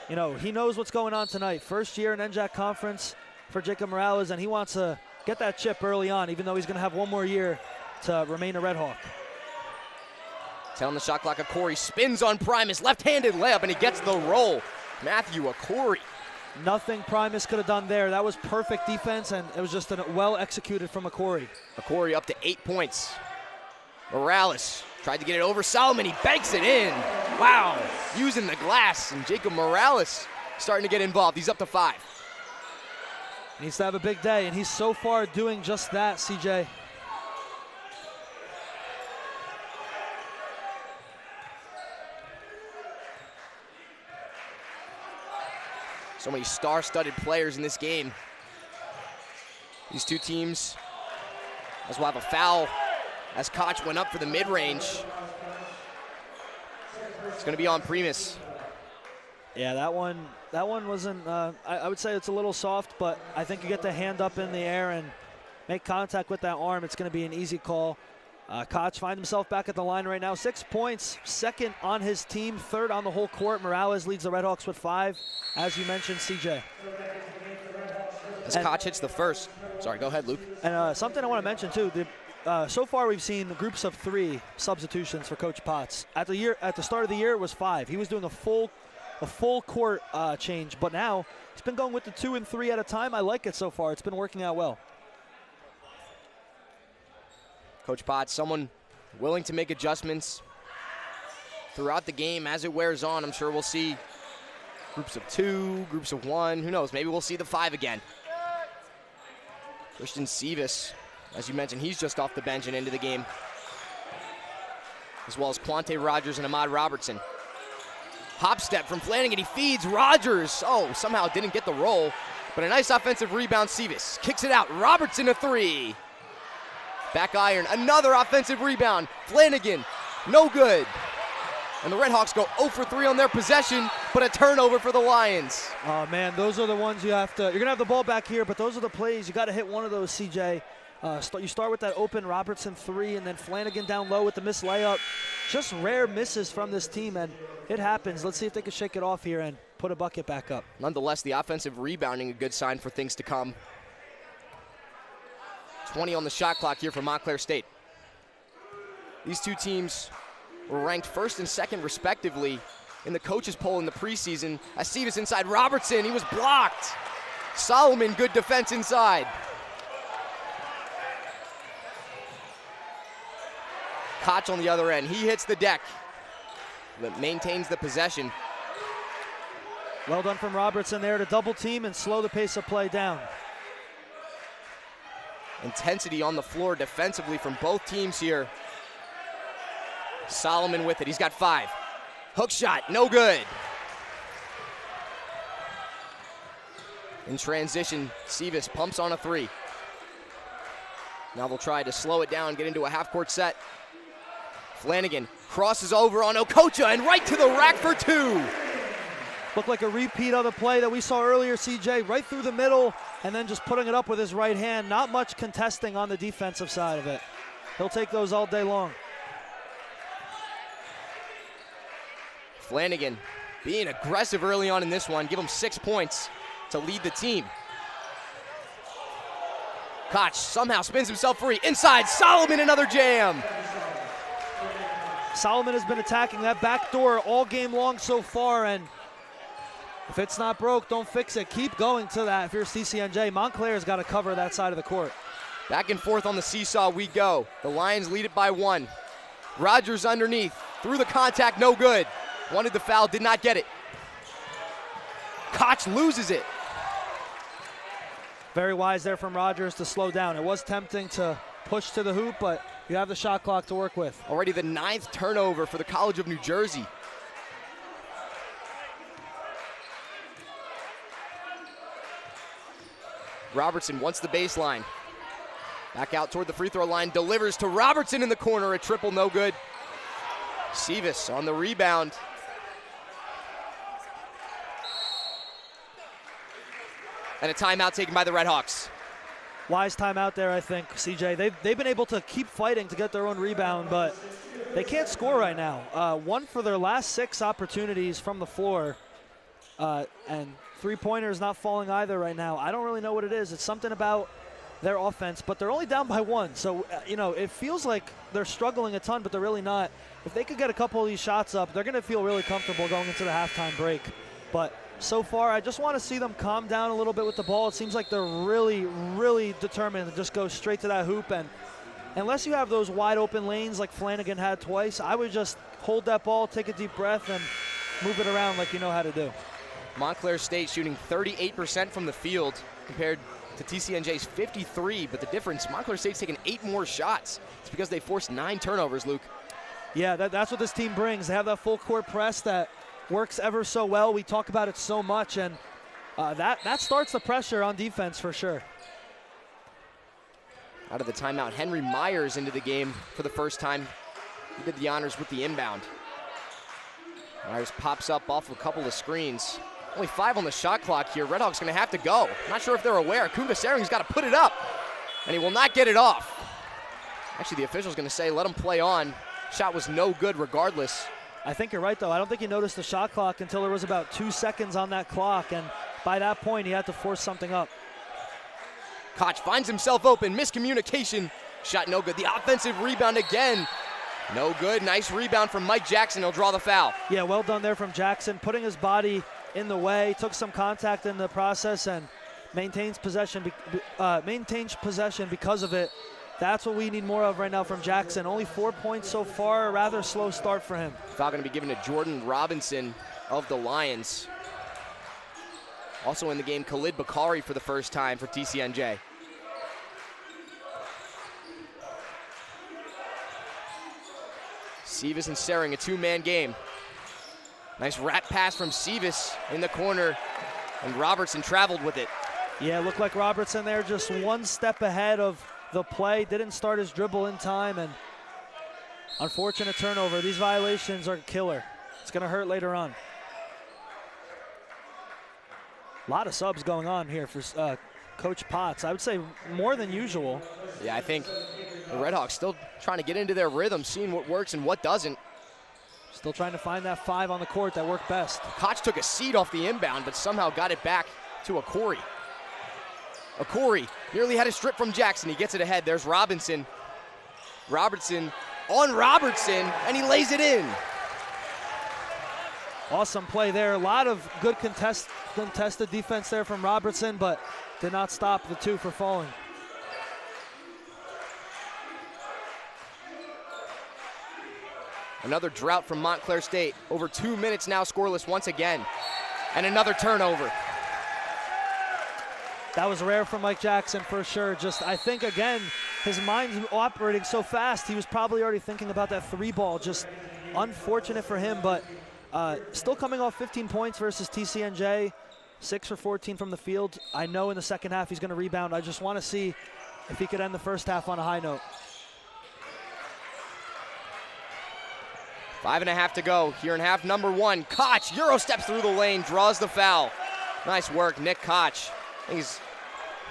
D: you know, he knows what's going on tonight. First year in NJAC Conference for Jacob Morales, and he wants to get that chip early on, even though he's going to have one more year to remain a Red Hawk.
C: 10 on the shot clock. Corey spins on Primus, left-handed layup, and he gets the roll. Matthew Corey.
D: Nothing Primus could have done there. That was perfect defense, and it was just well executed from Corey.
C: Corey up to 8 points. Morales tried to get it over Solomon. He banks it in. Wow, using the glass, and Jacob Morales starting to get involved. He's up to 5.
D: Needs to have a big day, and he's so far doing just that, CJ.
C: So many star-studded players in this game. These two teams as well have a foul as Koch went up for the mid-range. It's going to be on Primus.
D: Yeah, that one wasn't, I would say it's a little soft, but I think you get the hand up in the air and make contact with that arm, it's going to be an easy call. Koch finds himself back at the line right now. 6 points, second on his team, third on the whole court. Morales leads the Redhawks with 5, as you mentioned, CJ.
C: As Koch hits the first. Sorry, go ahead, Luke.
D: And something I want to mention, too. So far, we've seen groups of 3 substitutions for Coach Potts. At the start of the year, it was 5. He was doing a full court change, but now he's been going with the 2 and 3 at a time. I like it so far. It's been working out well.
C: Coach Potts, someone willing to make adjustments throughout the game as it wears on. I'm sure we'll see groups of 2, groups of 1. Who knows? Maybe we'll see the 5 again. Christian Sivas, as you mentioned, he's just off the bench and into the game, as well as Quante Rogers and Ahmad Robertson. Hop step from Flanagan. He feeds Rogers. Oh, somehow didn't get the roll, but a nice offensive rebound. Sivas kicks it out. Robertson a 3. Back iron, another offensive rebound. Flanagan, no good. And the Redhawks go 0 for 3 on their possession, but a turnover for the Lions.
D: Oh man, those are the ones you have to, you're gonna have the ball back here, but those are the plays, you gotta hit one of those, CJ. You start with that open Robertson 3, and then Flanagan down low with the missed layup. Just rare misses from this team, and it happens. Let's see if they can shake it off here and put a bucket back up.
C: Nonetheless, the offensive rebounding, a good sign for things to come. 20 on the shot clock here for Montclair State. These two teams were ranked 1st and 2nd respectively in the coaches poll in the preseason. I see this inside Robertson, he was blocked. Solomon, good defense inside. Koch on the other end, he hits the deck, but maintains the possession.
D: Well done from Robertson there to double team and slow the pace of play down.
C: Intensity on the floor defensively from both teams here. Solomon with it, he's got 5. Hook shot, no good. In transition, Sivas pumps on a 3. Now they'll try to slow it down, get into a half-court set. Flanagan crosses over on Okocha and right to the rack for 2.
D: Looked like a repeat of the play that we saw earlier, CJ, right through the middle and then just putting it up with his right hand. Not much contesting on the defensive side of it. He'll take those all day long.
C: Flanagan being aggressive early on in this one. Give him 6 points to lead the team. Koch somehow spins himself free. Inside, Solomon, another jam.
D: Solomon has been attacking that back door all game long so far, and if it's not broke, don't fix it. Keep going to that if you're TCNJ. Montclair's got to cover that side of the court.
C: Back and forth on the seesaw we go. The Lions lead it by 1. Rogers underneath, through the contact, no good. Wanted the foul, did not get it. Koch loses it.
D: Very wise there from Rogers to slow down. It was tempting to push to the hoop, but You have the shot clock to work with.
C: Already the 9th turnover for the College of New Jersey. Robertson wants the baseline. Back out toward the free throw line, delivers to Robertson in the corner, a triple no good. Sevis on the rebound. And a timeout taken by the Red Hawks.
D: Wise timeout there, I think, CJ. They've been able to keep fighting to get their own rebound, but they can't score right now. 1 for their last 6 opportunities from the floor, and three-pointers not falling either right now. I don't really know what it is. It's something about their offense, but they're only down by 1. So, it feels like they're struggling a ton, but they're really not. If they could get a couple of these shots up, they're going to feel really comfortable going into the halftime break. But so far, I just want to see them calm down a little bit with the ball. It seems like they're really, really determined to just go straight to that hoop. And unless you have those wide open lanes like Flanagan had twice, I would just hold that ball, take a deep breath, and move it around like you know how to do.
C: Montclair State shooting 38% from the field compared to TCNJ's 53, but the difference, Montclair State's taken 8 more shots. It's because they forced 9 turnovers, Luke.
D: Yeah, that's what this team brings. They have that full court press that works ever so well. We talk about it so much, and that starts the pressure on defense for sure.
C: Out of the timeout, Henry Myers into the game for the first time. He did the honors with the inbound. Myers pops up off a couple of screens. Only 5 on the shot clock here. Red Hawks going to have to go. Not sure if they're aware. Kunga Saring's got to put it up, and he will not get it off. Actually, the official's going to say let him play on. Shot was no good regardless.
D: I think you're right, though. I don't think he noticed the shot clock until there was about 2 seconds on that clock, and by that point, he had to force something up.
C: Koch finds himself open. Miscommunication. Shot no good. The offensive rebound again. No good. Nice rebound from Mike Jackson. He'll draw the foul.
D: Yeah, well done there from Jackson, putting his body in the way, took some contact in the process, and maintains possession because of it. That's what we need more of right now from Jackson. Only 4 points so far, a rather slow start for him.
C: Foul going to be given to Jordan Robinson of the Lions. Also in the game, Khalid Bakari for the first time for TCNJ. Sevis and Sering, a 2-man game. Nice rat pass from Sevis in the corner, and Robertson traveled with it.
D: Yeah, it looked like Robertson there just 1 step ahead of the play, didn't start his dribble in time, and unfortunate turnover. These violations are killer. It's going to hurt later on. A lot of subs going on here for Coach Potts. I would say more than usual.
C: Yeah, I think the Red Hawks still trying to get into their rhythm, seeing what works and what doesn't.
D: Still trying to find that 5 on the court that worked best.
C: Koch took a seat off the inbound, but somehow got it back to Okori. Okori nearly had a strip from Jackson. He gets it ahead. There's Robinson. Robertson on Robertson, and he lays it in.
D: Awesome play there. A lot of good contested defense there from Robertson, but did not stop the 2 from falling.
C: Another drought from Montclair State. Over 2 minutes now scoreless once again. And another turnover.
D: That was rare from Mike Jackson for sure. Just, I think, again, his mind's operating so fast, he was probably already thinking about that 3 ball. Just unfortunate for him, but still coming off 15 points versus TCNJ. 6 for 14 from the field. I know in the second half he's going to rebound. I just want to see if he could end the first half on a high note.
C: 5.5 to go here in half number 1. Koch Euro steps through the lane, draws the foul. Nice work, Nick Koch. I think he's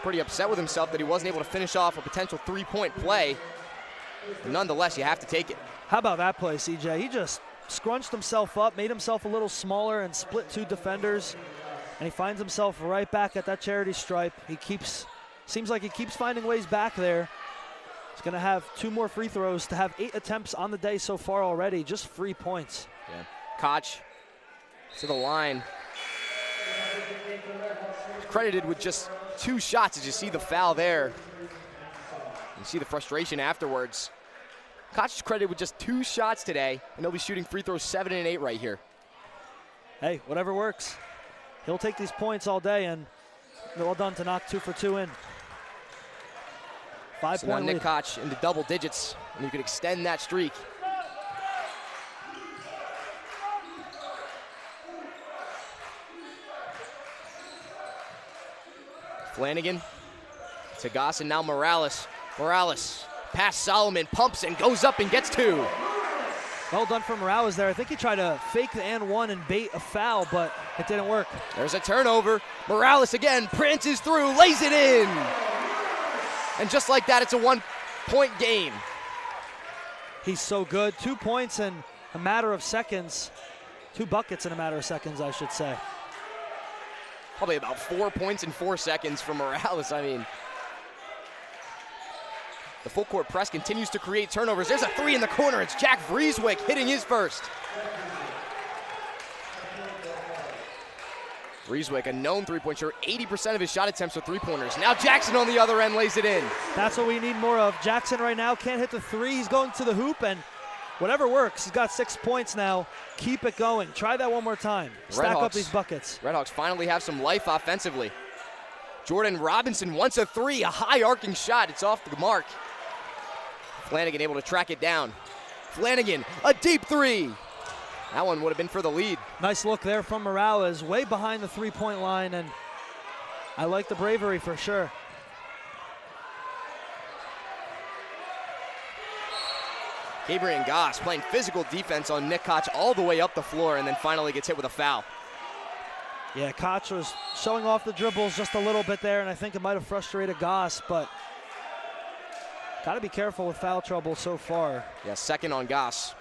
C: pretty upset with himself that he wasn't able to finish off a potential 3-point play. But nonetheless, you have to take it.
D: How about that play, CJ? He just scrunched himself up, made himself a little smaller, and split 2 defenders. And he finds himself right back at that charity stripe. Seems like he keeps finding ways back there. He's going to have 2 more free throws to have 8 attempts on the day so far already, just free points.
C: Yeah. Koch to the line. Credited with just 2 shots as you see the foul there. You see the frustration afterwards. Koch is credited with just 2 shots today, and he'll be shooting free throws 7 and 8 right here.
D: Hey, whatever works. He'll take these points all day, and well done to knock 2 for 2 in. 5-point
C: so now
D: lead.
C: Nick Koch into double digits and you can extend that streak. Flanagan to Goss, and now Morales. Morales past Solomon, pumps and goes up and gets 2.
D: Well done for Morales there. I think he tried to fake the and one and bait a foul, but it didn't work.
C: There's a turnover. Morales again prances through, lays it in. And just like that, it's a 1-point game.
D: He's so good. 2 points in a matter of seconds. 2 buckets in a matter of seconds, I should say.
C: Probably about 4 points in 4 seconds for Morales. I mean, the full court press continues to create turnovers. There's a 3 in the corner. It's Jack Vrieswijk hitting his first. Vrieswijk, a known three-point shooter, 80% of his shot attempts are three-pointers. Now Jackson on the other end lays it in.
D: That's what we need more of. Jackson right now can't hit the 3. He's going to the hoop, and whatever works. He's got 6 points now. Keep it going. Try that one more time. Stack up these buckets.
C: Redhawks finally have some life offensively. Jordan Robinson wants a 3, a high arcing shot. It's off the mark. Flanagan able to track it down. Flanagan, a deep 3. That one would have been for the lead.
D: Nice look there from Morales, way behind the three-point line, and I like the bravery for sure.
C: Gabriel Goss playing physical defense on Nick Koch all the way up the floor, and then finally gets hit with a foul.
D: Yeah, Koch was showing off the dribbles just a little bit there, and I think it might have frustrated Goss, but got to be careful with foul trouble so far.
C: Yeah, second on Goss.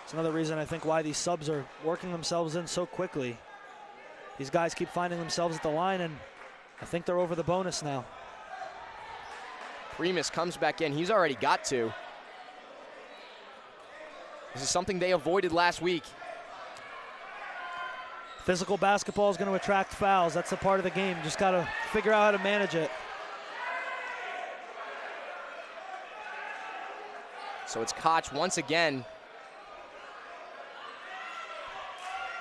D: It's another reason I think why these subs are working themselves in so quickly. These guys keep finding themselves at the line, and I think they're over the bonus now.
C: Primus comes back in. He's already got 2. This is something they avoided last week.
D: Physical basketball is going to attract fouls. That's a part of the game. Just got to figure out how to manage it.
C: So it's Koch once again.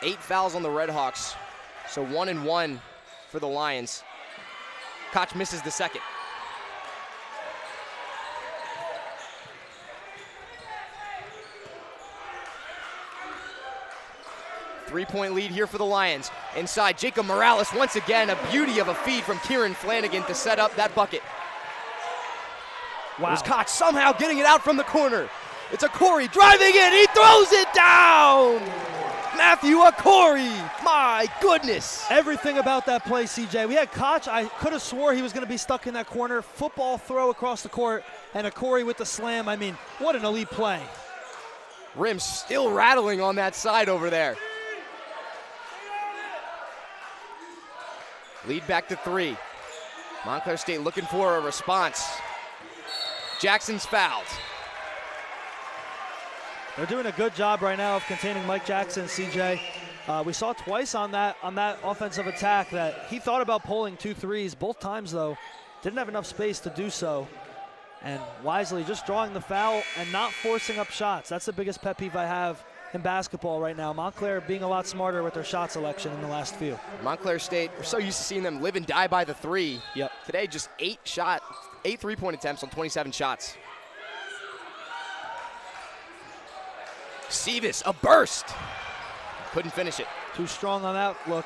C: 8 fouls on the Redhawks. So 1 and 1 for the Lions. Koch misses the second. Three-point lead here for the Lions. Inside, Jacob Morales once again, a beauty of a feed from Kieran Flanagan to set up that bucket.
D: Wow.
C: There's Koch somehow getting it out from the corner. It's Akori driving in, he throws it down! Matthew Akori, my goodness.
D: Everything about that play, CJ. We had Koch, I could have swore he was going to be stuck in that corner. Football throw across the court, and Akori with the slam. I mean, what an elite play.
C: Rim still rattling on that side over there. Lead back to 3. Montclair State looking for a response. Jackson's fouled.
D: They're doing a good job right now of containing Mike Jackson, CJ. We saw twice on that offensive attack that he thought about pulling 2 threes. Both times, though, didn't have enough space to do so. And wisely just drawing the foul and not forcing up shots. That's the biggest pet peeve I have in basketball right now. Montclair being a lot smarter with their shot selection in the last few.
C: Montclair State, we're so used to seeing them live and die by the 3.
D: Yep.
C: Today, just 8 3-point attempts on 27 shots. Sevis, a burst. Couldn't finish it.
D: Too strong on that look.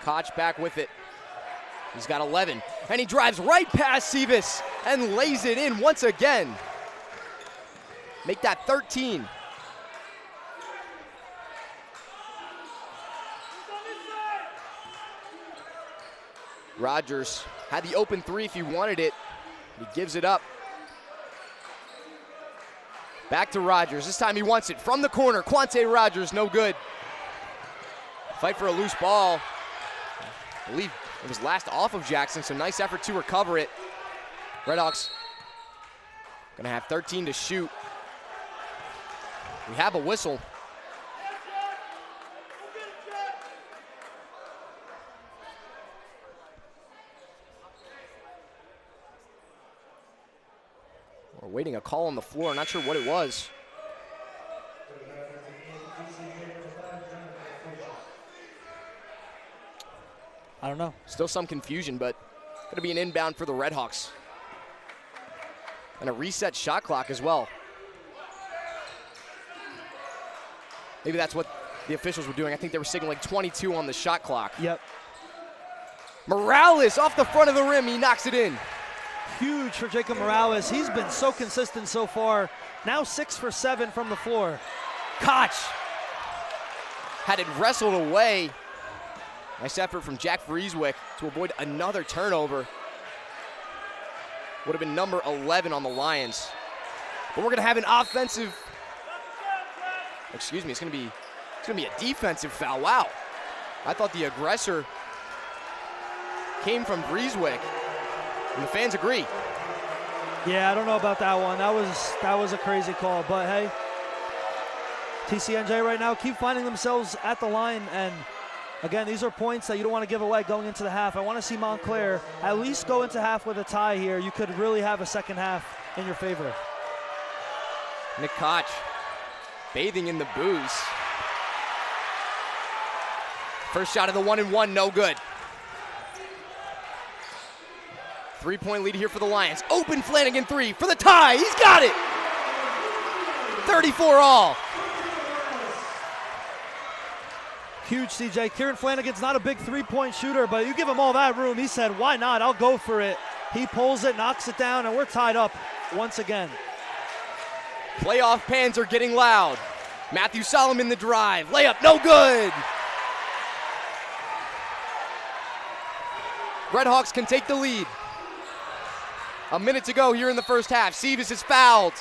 C: Koch back with it. He's got 11, and he drives right past Sevis and lays it in once again. Make that 13. Rogers had the open 3 if he wanted it. He gives it up. Back to Rogers. This time he wants it from the corner. Quante Rogers, no good. Fight for a loose ball. I believe it was last off of Jackson, so nice effort to recover it. Redhawks gonna have 13 to shoot. We have a whistle. We're waiting a call on the floor, not sure what it was.
D: I don't know.
C: Still some confusion, but going to be an inbound for the Redhawks. And a reset shot clock as well. Maybe that's what the officials were doing. I think they were signaling 22 on the shot clock.
D: Yep.
C: Morales off the front of the rim. He knocks it in.
D: Huge for Jacob Morales. He's been so consistent so far. Now 6 for 7 from the floor.
C: Koch had it wrestled away. Nice effort from Jack Vrieswick to avoid another turnover. Would have been number 11 on the Lions. But we're going to have an offensive, excuse me, it's going to be a defensive foul. Wow. I thought the aggressor came from Vrieswick, and the fans agree.
D: Yeah, I don't know about that one. That was a crazy call, but hey, TCNJ right now keep finding themselves at the line, and again, these are points that you don't want to give away going into the half. I want to see Montclair at least go into half with a tie here. You could really have a second half in your favor.
C: Nick Koch bathing in the booze. First shot of the 1-and-1, no good. 3-point lead here for the Lions. Open Flanagan three for the tie. He's got it. 34 all.
D: Huge, CJ. Kieran Flanagan's not a big three-point shooter, but you give him all that room. He said, why not? I'll go for it. He pulls it, knocks it down, and we're tied up once again.
C: Playoff pans are getting loud. Matthew Solomon the drive. Layup, no good. Redhawks can take the lead. A minute to go here in the first half. Seavis is fouled.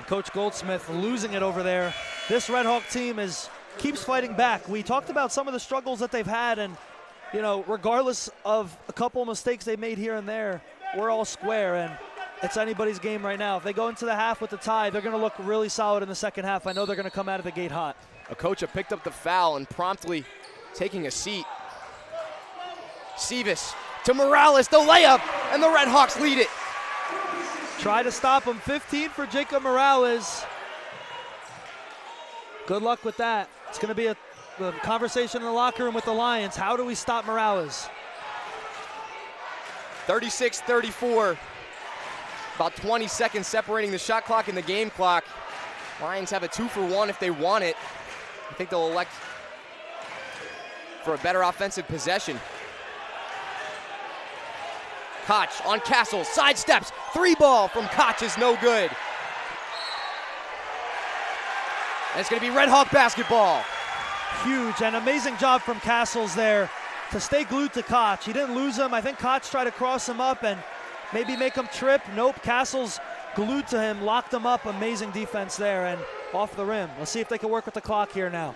D: Coach Goldsmith losing it over there. This Red Hawk team keeps fighting back. We talked about some of the struggles that they've had, and you know, regardless of a couple of mistakes they made here and there, we're all square, and it's anybody's game right now. If they go into the half with the tie, they're going to look really solid in the second half. I know they're going to come out of the gate hot.
C: Okocha picked up the foul and promptly taking a seat. Seavis to Morales, the layup, and the Redhawks lead it.
D: Try to stop him. 15 for Jacob Morales. Good luck with that. It's going to be a conversation in the locker room with the Lions. How do we stop Morales?
C: 36-34. About 20 seconds separating the shot clock and the game clock. Lions have a 2-for-1 if they want it. I think they'll elect for a better offensive possession. Koch on Castle, sidesteps, three ball from Koch is no good. And it's going to be Red Hawk basketball.
D: Huge and amazing job from Castles there to stay glued to Koch. He didn't lose him. I think Koch tried to cross him up and maybe make him trip. Nope, Castles glued to him, locked him up. Amazing defense there and off the rim. Let's see if they can work with the clock here now.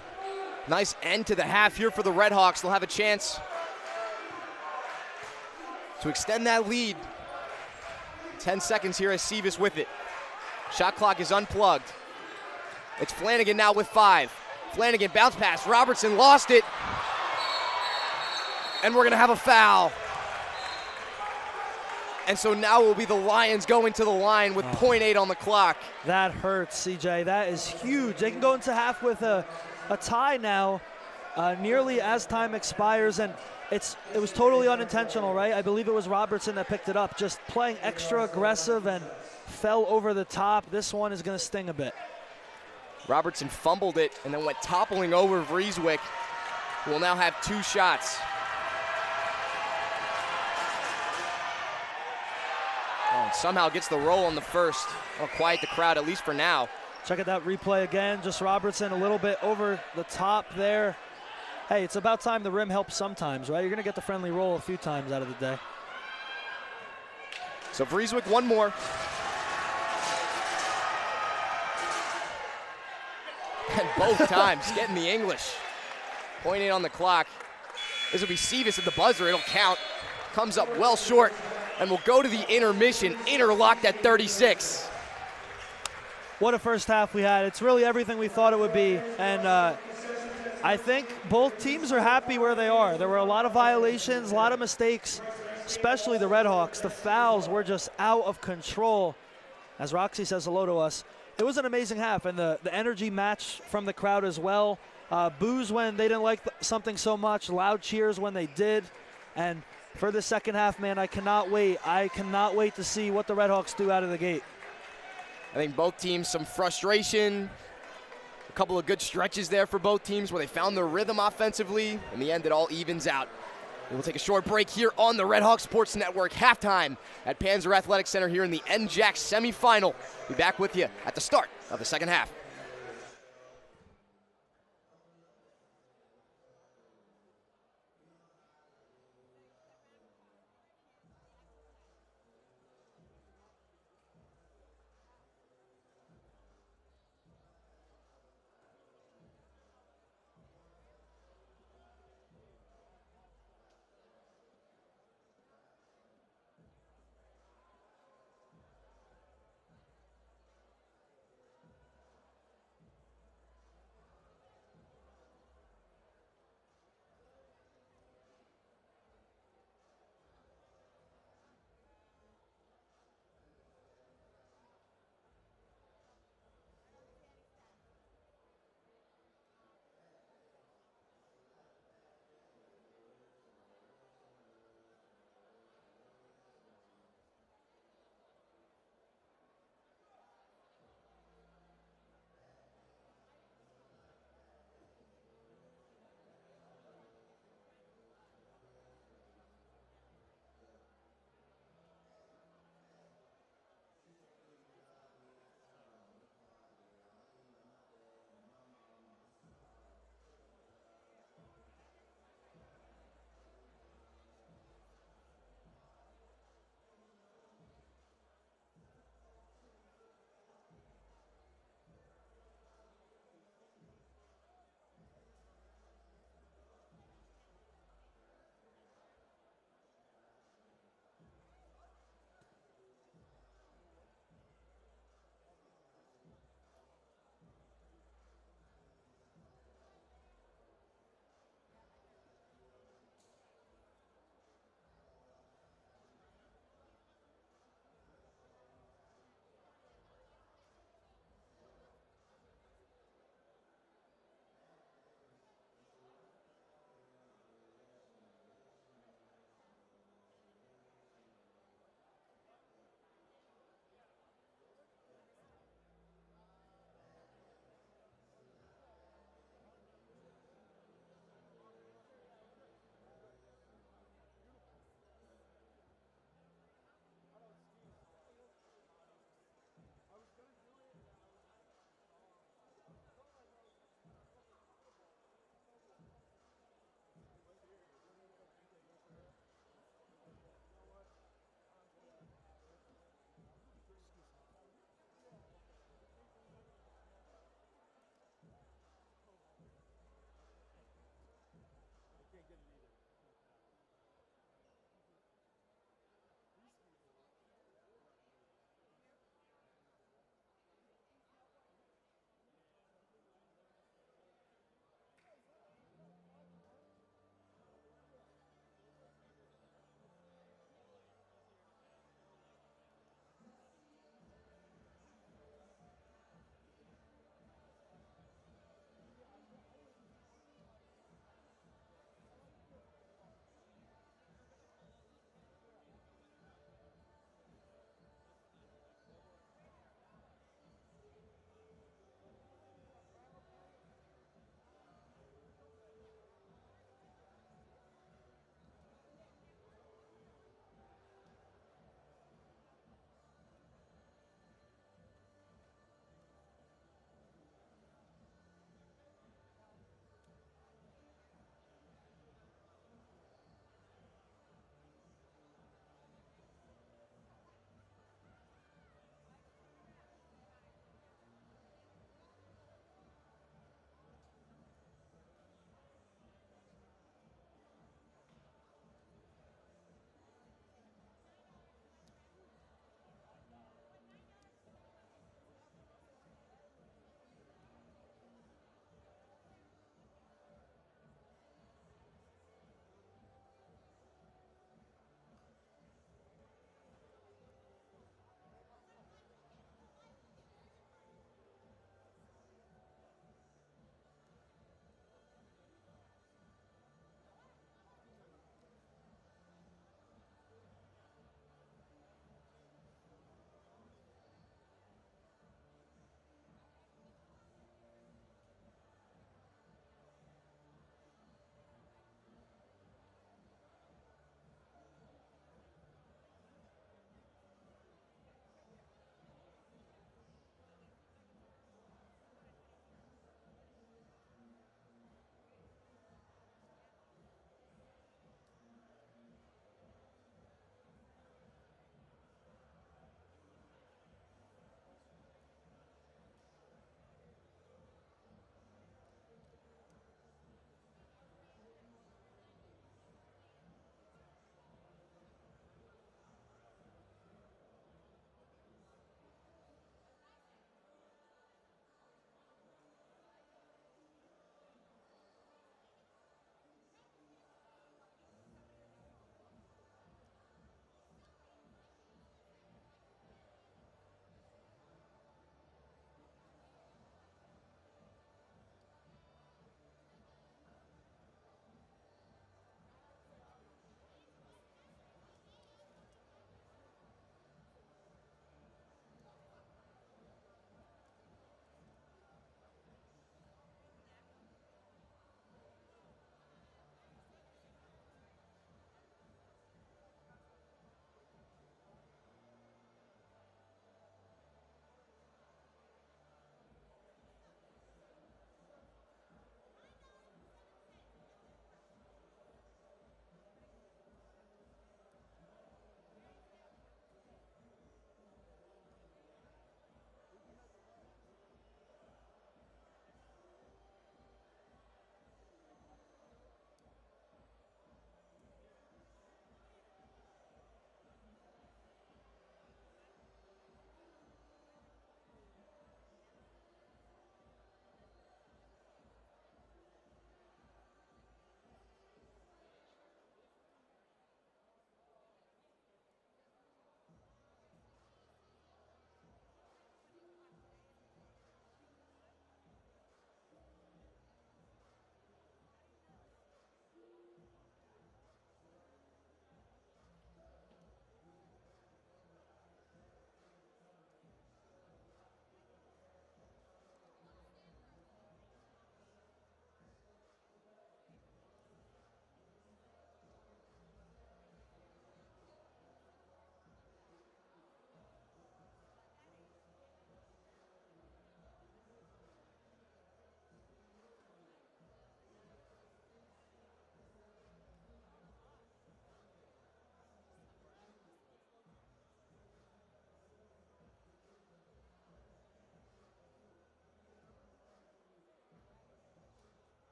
C: Nice end to the half here for the Red Hawks. They'll have a chance to extend that lead. 10 seconds here as Seavis with it. Shot clock is unplugged. It's Flanagan now with 5. Flanagan bounce pass. Robertson lost it. And we're going to have a foul. And so now will be the Lions going to the line with 0.8 on the clock.
D: That hurts, CJ. That is huge. They can go into half with a tie now, nearly as time expires. And it was totally unintentional, right? I believe it was Robertson that picked it up, just playing extra aggressive and fell over the top. This one is going to sting a bit.
C: Robertson fumbled it and then went toppling over Vrieswick, who will now have 2 shots. And somehow gets the roll on the first. That'll quiet the crowd, at least for now.
D: Check out that replay again. Just Robertson a little bit over the top there. Hey, it's about time the rim helps sometimes, right? You're going to get the friendly roll a few times out of the day.
C: So Vrieswick, one more. And both times getting the English. 0.8 on the clock. This will be Seavis at the buzzer. It'll count. Comes up well short. And we'll go to the intermission. Interlocked at 36.
D: What a first half we had. It's really everything we thought it would be. And I think both teams are happy where they are. There were a lot of violations, a lot of mistakes, especially the Redhawks. The fouls were just out of control. As Roxy says hello to us, it was an amazing half, and the energy match from the crowd as well. boos when they didn't like something so much, loud cheers when they did. And for the second half, man, I cannot wait. I cannot wait to see what the Redhawks do out of the gate.
C: I think both teams, some frustration, a couple of good stretches there for both teams where they found their rhythm offensively. In the end, it all evens out. We'll take a short break here on the Red Hawk Sports Network. Halftime at Panzer Athletic Center here in the NJAC Semifinal. Be back with you at the start of the second half.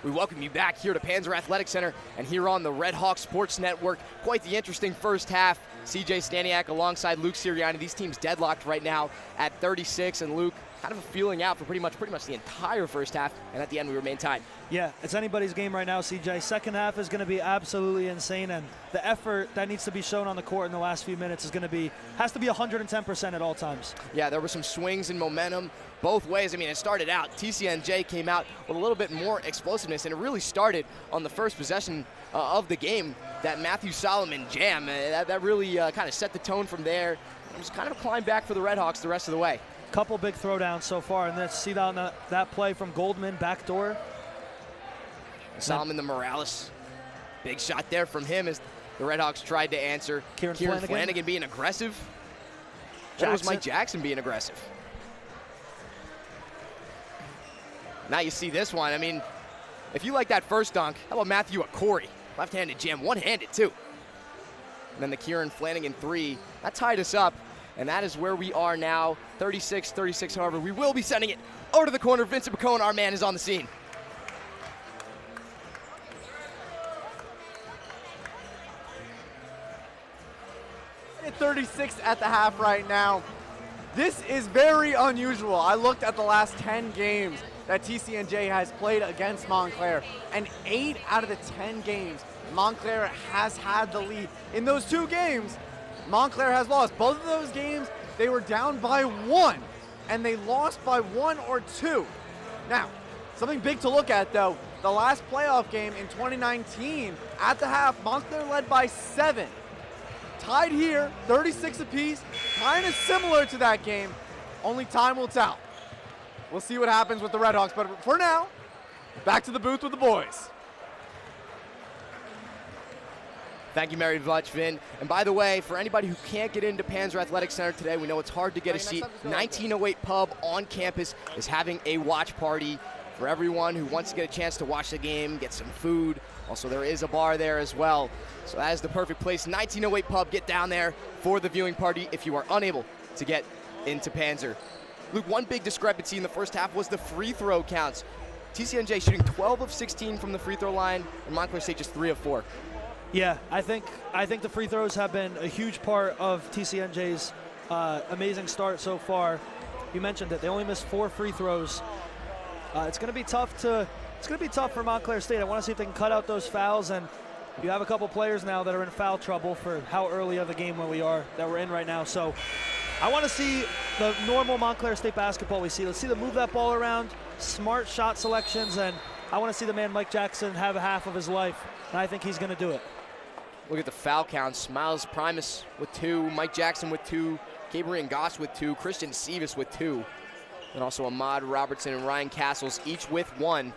C: We welcome you back here to Panzer Athletic Center and here on the Red Hawk Sports Network. Quite the interesting first half. CJ Staniak alongside Luke Sirianni. These teams deadlocked right now at 36, and Luke kind of feeling out for pretty much the entire first half, and at the end we remain tied.
D: Yeah, it's anybody's game right now, CJ. Second half is going to be absolutely insane, and the effort that needs to be shown on the court in the last few minutes has to be 110% at all times.
C: Yeah, there were some swings and momentum both ways. I mean, it started out, TCNJ came out with a little bit more explosiveness, and it really started on the first possession of the game. That Matthew Solomon jam, that really kind of set the tone from there. It was kind of a climb back for the Red Hawks the rest of the way.
D: Couple big throwdowns so far, and let's see that play from Goldman, backdoor.
C: Solomon the Morales, big shot there from him as the Red Hawks tried to answer.
D: Kieran
C: Flanagan being aggressive. That was Mike Jackson being aggressive. Now you see this one. I mean, if you like that first dunk, how about Matthew Akori? Left-handed jam, one-handed too. And then the Kieran Flanagan three, that tied us up. And that is where we are now, 36-36. However, we will be sending it over to the corner. Vincent Pacone, our man, is on the scene.
E: At 36 at the half right now. This is very unusual. I looked at the last 10 games that TCNJ has played against Montclair, and 8 out of the 10 games, Montclair has had the lead. In those 2 games, Montclair has lost. Both of those games, they were down by 1, and they lost by 1 or 2. Now, something big to look at, though, the last playoff game in 2019, at the half, Montclair led by 7. Tied here, 36 apiece, kind of similar to that game, only time will tell. We'll see what happens with the Red Hawks, but for now, back to the booth with the boys.
C: Thank you very much, Vin. And by the way, for anybody who can't get into Panzer Athletic Center today, we know it's hard to get a seat. 1908 Pub on campus is having a watch party for everyone who wants to get a chance to watch the game, get some food. Also, there is a bar there as well. So that is the perfect place. 1908 Pub, get down there for the viewing party if you are unable to get into Panzer. Luke, one big discrepancy in the first half was the free throw counts. TCNJ shooting 12 of 16 from the free throw line, and Montclair State just 3 of 4.
D: Yeah, I think the free throws have been a huge part of TCNJ's amazing start so far. You mentioned it; they only missed 4 free throws. It's going to be tough for Montclair State. I want to see if they can cut out those fouls, and you have a couple players now that are in foul trouble for how early of the game that we're in right now. So I want to see the normal Montclair State basketball we see. Let's see them move that ball around, smart shot selections, and I want to see the man Mike Jackson have a half of his life, and I think he's going to do it.
C: Look at the foul counts. Miles Primus with 2, Mike Jackson with 2, Gabriel Goss with 2, Christian Sivas with 2, and also Ahmad Robertson and Ryan Castles each with 1.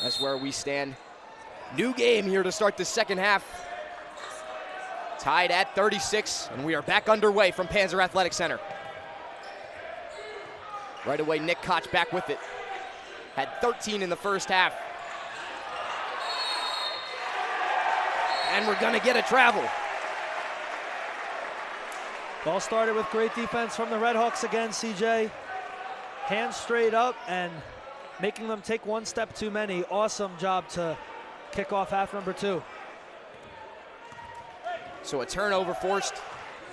C: That's where we stand. New game here to start the second half. Tied at 36, and we are back underway from Panzer Athletic Center. Right away, Nick Koch back with it. Had 13 in the first half. And we're gonna get a travel.
D: Ball started with great defense from the Red Hawks again, CJ. Hands straight up and making them take 1 step too many. Awesome job to kick off half number 2.
C: So a turnover forced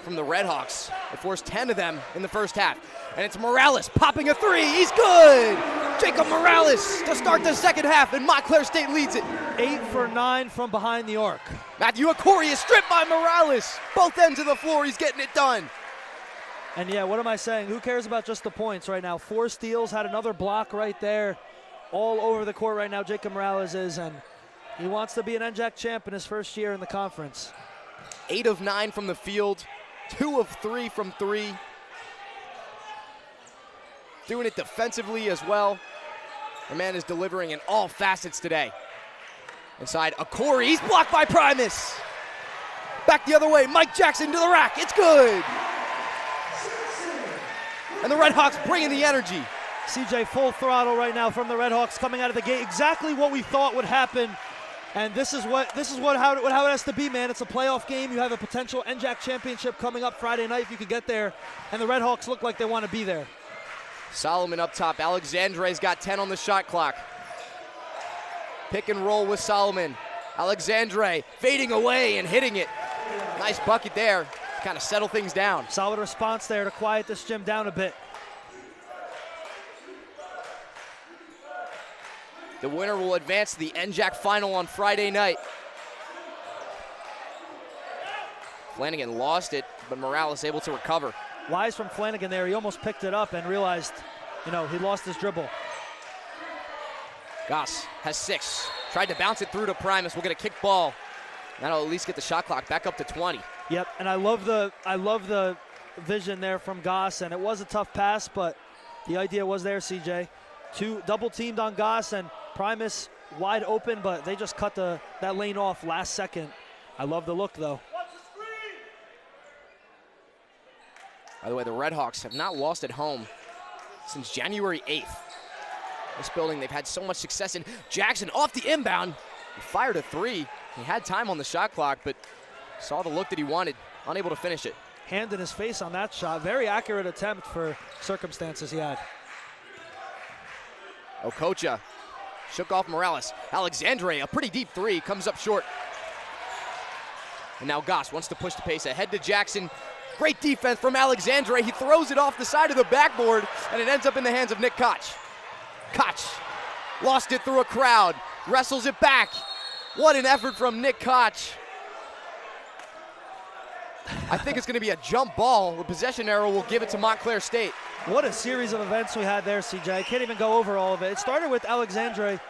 C: from the Red Hawks. It forced 10 of them in the first half. And it's Morales popping a 3. He's good! Jacob Morales to start the second half, and Montclair State leads it.
D: 8 for 9 from behind the arc.
C: Matthew Akori is stripped by Morales. Both ends of the floor, he's getting it done.
D: And yeah, what am I saying? Who cares about just the points right now? 4 steals, had another block right there. All over the court right now, Jacob Morales is, and he wants to be an NJAC champ in his first year in the conference.
C: 8 of 9 from the field, 2 of 3 from 3. Doing it defensively as well. The man is delivering in all facets today. Inside, Akori, he's blocked by Primus. Back the other way, Mike Jackson to the rack, it's good. And the Red Hawks bringing the energy.
D: CJ full throttle right now from the Red Hawks coming out of the gate. Exactly what we thought would happen. And this is how it has to be, man. It's a playoff game. You have a potential NJAC championship coming up Friday night if you could get there. And the Red Hawks look like they want to be there.
C: Solomon up top. Alexandre's got 10 on the shot clock. Pick and roll with Solomon. Alexandre fading away and hitting it. Nice bucket there to kind of settle things down.
D: Solid response there to quiet this gym down a bit.
C: The winner will advance to the NJAC final on Friday night. Flanagan lost it, but Morales able to recover.
D: Wise from Flanagan there. He almost picked it up and realized, he lost his dribble.
C: Goss has 6. Tried to bounce it through to Primus. We'll get a kick ball. That'll at least get the shot clock back up to 20.
D: Yep, and I love the vision there from Goss, and it was a tough pass, but the idea was there, CJ. Double teamed on Goss, and Primus wide open, but they just cut that lane off last second. I love the look, though.
C: By the way, the Redhawks have not lost at home since January 8th. This building, they've had so much success in. Jackson off the inbound. He fired a 3. He had time on the shot clock, but saw the look that he wanted. Unable to finish it.
D: Hand in his face on that shot. Very accurate attempt for circumstances he had.
C: Okocha shook off Morales. Alexandre, a pretty deep 3, comes up short. And now Goss wants to push the pace ahead to Jackson. Great defense from Alexandre. He throws it off the side of the backboard, and it ends up in the hands of Nick Koch. Koch lost it through a crowd, wrestles it back. What an effort from Nick Koch. I think it's going to be a jump ball. The possession arrow will give it to Montclair State.
D: What a series of events we had there, CJ. I can't even go over all of it. It started with Alexandre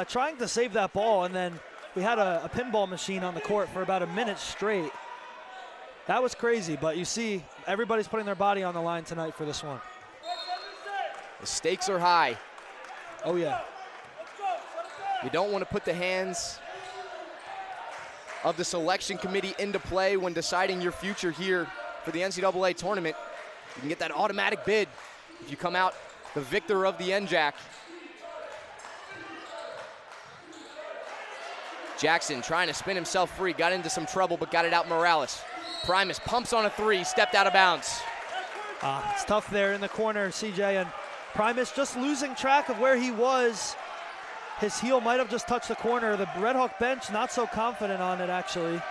D: trying to save that ball, and then we had a pinball machine on the court for about a minute straight. That was crazy, but you see, everybody's putting their body on the line tonight for this one.
C: The stakes are high.
D: Oh, yeah.
C: You don't want to put the hands of the selection committee into play when deciding your future here for the NCAA tournament. You can get that automatic bid if you come out the victor of the NJAC. Jackson trying to spin himself free, got into some trouble, but got it out Morales. Primus pumps on a 3, stepped out of bounds.
D: It's tough there in the corner, CJ, and Primus just losing track of where he was. His heel might have just touched the corner. The Red Hawk bench not so confident on it, actually.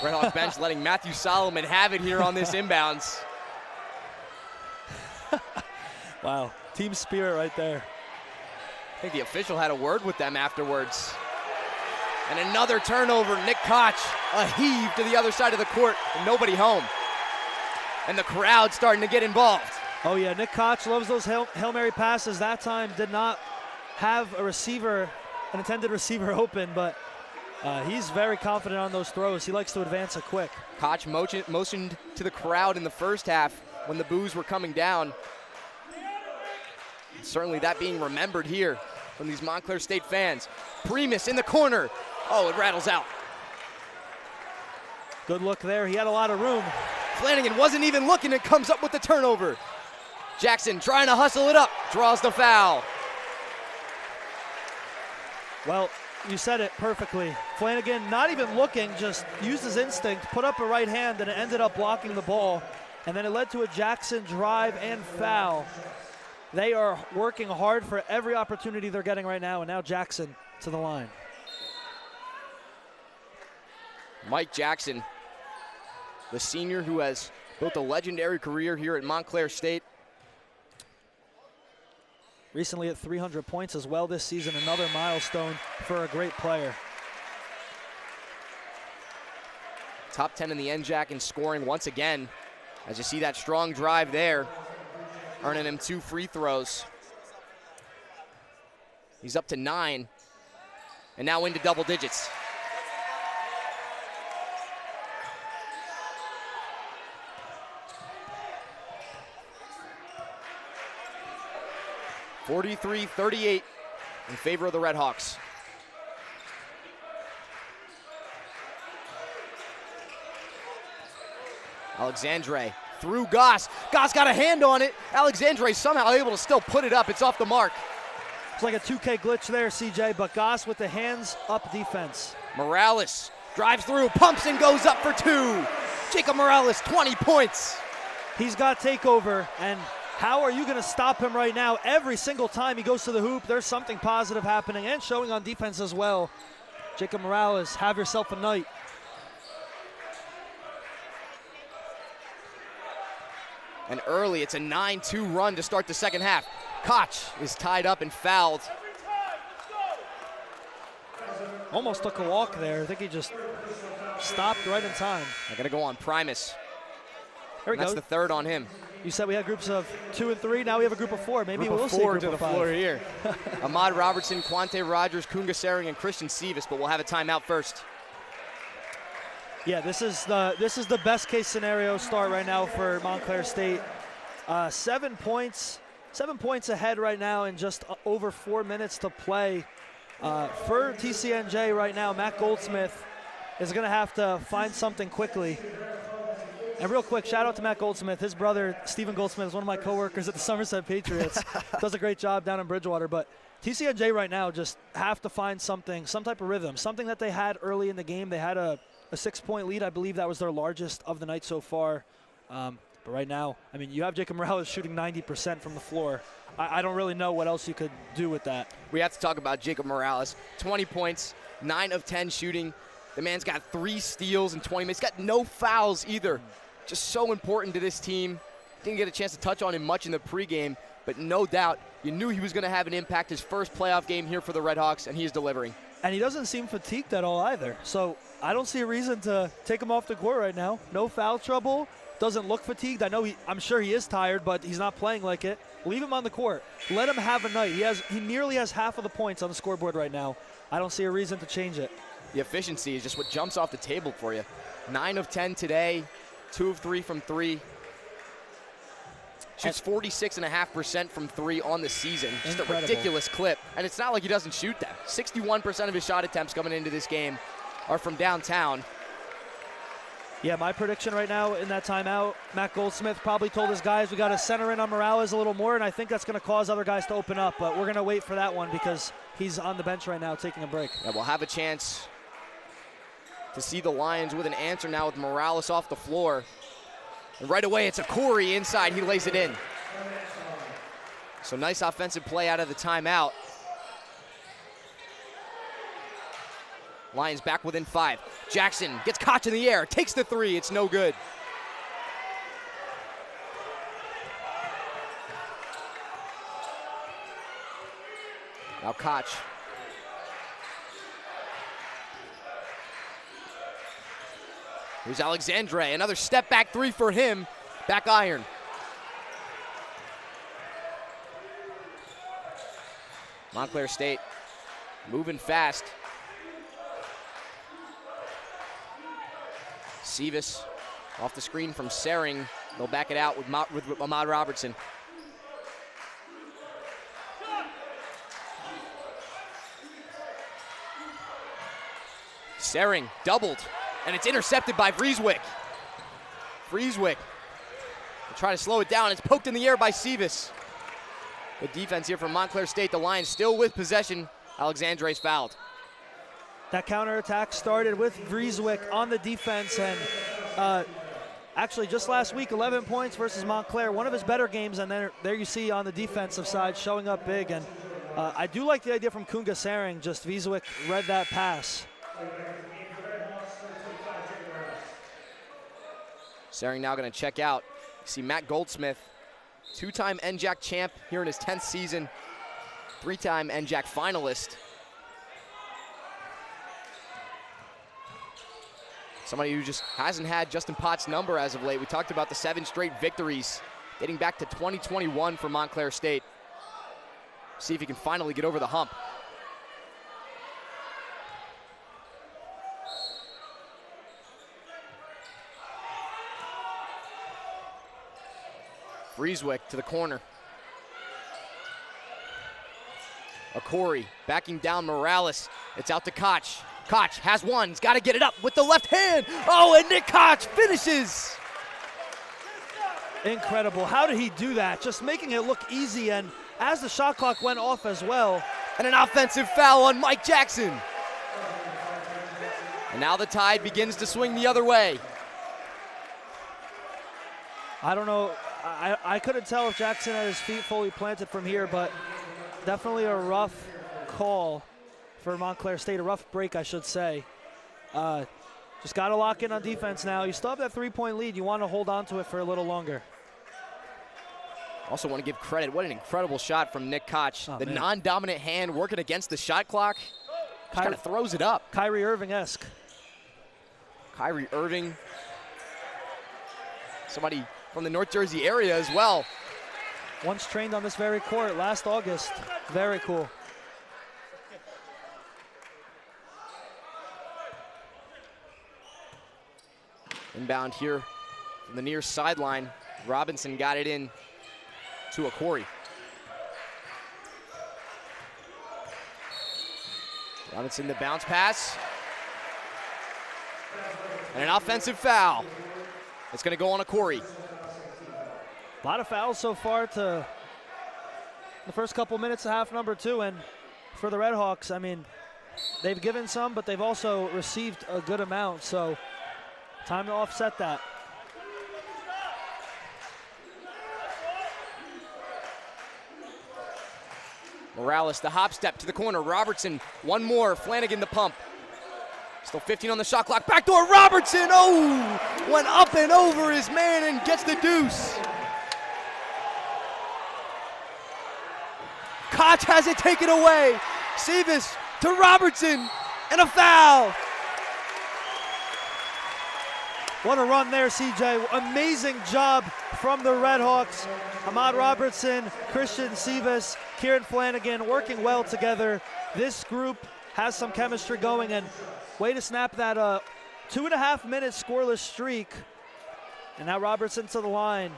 C: Red Hawk bench letting Matthew Solomon have it here on this inbounds.
D: Wow, team spirit right there.
C: I think the official had a word with them afterwards. And another turnover. Nick Koch, a heave to the other side of the court, and nobody home. And the crowd starting to get involved.
D: Oh yeah, Nick Koch loves those Hail Mary passes. That time did not have a receiver, an intended receiver open, but he's very confident on those throws. He likes to advance it quick.
C: Koch motioned to the crowd in the first half when the boos were coming down. Certainly that being remembered here from these Montclair State fans. Primus in the corner. Oh, it rattles out.
D: Good look there. He had a lot of room.
C: Flanagan wasn't even looking and comes up with the turnover. Jackson trying to hustle it up, draws the foul.
D: Well, you said it perfectly. Flanagan, not even looking, just used his instinct, put up a right hand, and it ended up blocking the ball. And then it led to a Jackson drive and foul. They are working hard for every opportunity they're getting right now, and now Jackson to the line.
C: Mike Jackson, the senior who has built a legendary career here at Montclair State.
D: Recently at 300 points as well this season, another milestone for a great player.
C: Top 10 in the NJAC in scoring once again, as you see that strong drive there, earning him 2 free throws. He's up to 9, and now into double digits. (43-38) in favor of the Red Hawks. Alexandre through Goss. Goss got a hand on it. Alexandre somehow able to still put it up. It's off the mark.
D: It's like a 2K glitch there, CJ, but Goss with the hands-up defense.
C: Morales drives through, pumps and goes up for 2. Jacob Morales, 20 points.
D: He's got takeover, and How are you going to stop him right now? Every single time he goes to the hoop, there's something positive happening and showing on defense as well. Jacob Morales, have yourself a night.
C: And early, it's a 9-2 run to start the second half. Koch is tied up and fouled.
D: Almost took a walk there. I think he just stopped right in time.
C: They're going to go on Primus.
D: There we go.
C: That's the third on him.
D: You said we had groups of 2 and 3. Now we have a group of 4. Maybe
C: Group
D: we'll
C: of
D: see a
C: 4
D: group
C: to
D: of
C: the
D: 5.
C: floor here. Ahmad Robertson, Quante Rogers, Kunga Sering, and Christian Sivas, but we'll have a timeout first.
D: Yeah, this is the best case scenario start right now for Montclair State. 7 points ahead right now in just over 4 minutes to play. For TCNJ right now, Matt Goldsmith is going to have to find something quickly. And real quick, shout out to Matt Goldsmith. His brother, Stephen Goldsmith, is one of my coworkers at the Somerset Patriots. Does a great job down in Bridgewater. But TCNJ right now just have to find something, some type of rhythm, something that they had early in the game. They had a 6-point lead. I believe that was their largest of the night so far. But right now, I mean, you have Jacob Morales shooting 90% from the floor. I don't really know what else you could do with that.
C: We have to talk about Jacob Morales. 20 points, 9 of 10 shooting. The man's got 3 steals in 20 minutes. Got no fouls either. Just so important to this team. Didn't get a chance to touch on him much in the pregame, but no doubt you knew he was going to have an impact. His first playoff game here for the Redhawks, and he's delivering.
D: And he doesn't seem fatigued at all either. So I don't see a reason to take him off the court right now. No foul trouble. Doesn't look fatigued. I'm sure he is tired, but he's not playing like it. Leave him on the court. Let him have a night. He nearly has half of the points on the scoreboard right now. I don't see a reason to change it.
C: The efficiency is just what jumps off the table for you. 9 of 10 today, 2 of 3 from 3. Shoots 46.5% from 3 on the season. Just
D: Incredible.
C: a ridiculous clip. And it's not like he doesn't shoot them. 61% of his shot attempts coming into this game are from downtown.
D: Yeah, my prediction right now in that timeout, Matt Goldsmith probably told his guys we got to center in on Morales a little more, and I think that's going to cause other guys to open up. But we're going to wait for that one because he's on the bench right now taking a break.
C: Yeah, we'll have a chance to see the Lions with an answer now with Morales off the floor. And right away, it's a Corey inside. He lays it in. So nice offensive play out of the timeout. Lions back within 5. Jackson gets Koch in the air, takes the 3. It's no good. Now Koch. Here's Alexandre, another step back 3 for him. Back iron. Montclair State moving fast. Sivas off the screen from Sering. They'll back it out with Ahmad Robertson. Sering doubled, and it's intercepted by Vrieswijk. Vrieswijk will try to slow it down. It's poked in the air by Sivas. Good defense here from Montclair State. The Lions still with possession. Alexandre's fouled.
D: That counterattack started with Vrieswijk on the defense, and actually just last week, 11 points versus Montclair, one of his better games, and there you see on the defensive side showing up big. And I do like the idea from Kunga Sering, just Vrieswijk read that pass.
C: Sering now going to check out. You see Matt Goldsmith, 2-time NJAC champ here in his 10th season, 3-time NJAC finalist. Somebody who just hasn't had Justin Pott's number as of late. We talked about the 7 straight victories dating back to 2021 for Montclair State. See if he can finally get over the hump. Vrieswijk to the corner. Corey backing down Morales. It's out to Koch. Koch has one. He's got to get it up with the left hand. Oh, and Nick Koch finishes.
D: Incredible. How did he do that? Just making it look easy, and as the shot clock went off as well.
C: And an offensive foul on Mike Jackson. And now the tide begins to swing the other way.
D: I don't know. I couldn't tell if Jackson had his feet fully planted from here, but definitely a rough call for Montclair State, a rough break, I should say. Just got to lock in on defense now. You still have that 3-point lead. You want to hold on to it for a little longer.
C: Also want to give credit. What an incredible shot from Nick Koch. The non-dominant hand working against the shot clock. Just kind of throws it up.
D: Kyrie Irving-esque.
C: Kyrie Irving. Somebody from the North Jersey area as well.
D: Once trained on this very court last August. Very cool.
C: Inbound here from the near sideline. Robinson got it in to a Corey. Robinson, the bounce pass. And an offensive foul. It's going to go on a Corey.
D: A lot of fouls so far to the first couple minutes of half number 2. And for the Red Hawks, I mean, they've given some, but they've also received a good amount. So time to offset that.
C: Morales, the hop step to the corner. Robertson, one more. Flanagan, the pump. Still 15 on the shot clock. Backdoor Robertson. Oh, went up and over his man and gets the deuce. Koch has it taken away. Seavis to Robertson and a foul.
D: What a run there, CJ. Amazing job from the Red Hawks. Ahmad Robertson, Christian Seavis, Kieran Flanagan working well together. This group has some chemistry going, and way to snap that 2.5-minute scoreless streak. And now Robertson to the line.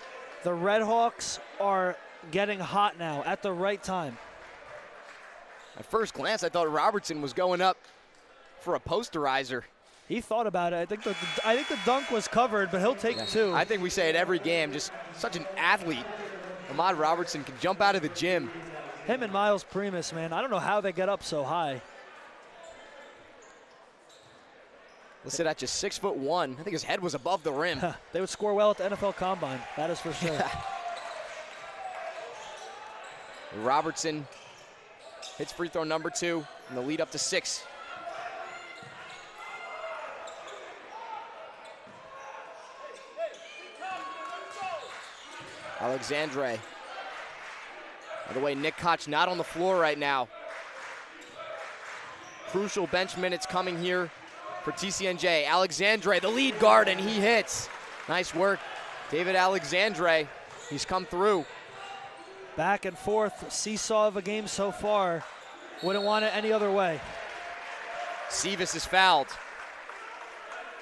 D: The Red Hawks are getting hot now at the right time.
C: At first glance, I thought Robertson was going up for a posterizer.
D: He thought about it. I think the dunk was covered, but he'll take 2.
C: I think we say it every game. Just such an athlete. Ahmad Robertson can jump out of the gym.
D: Him and Miles Primus, man. I don't know how they get up so high.
C: Listed at just 6'1". I think his head was above the rim.
D: They would score well at the NFL Combine. That is for sure.
C: Robertson hits free throw number 2, and the lead up to 6. Alexandre. By the way, Nick Koch not on the floor right now. Crucial bench minutes coming here for TCNJ. Alexandre, the lead guard, and he hits. Nice work, David Alexandre. He's come through.
D: Back and forth, seesaw of a game so far. Wouldn't want it any other way.
C: Seavis is fouled.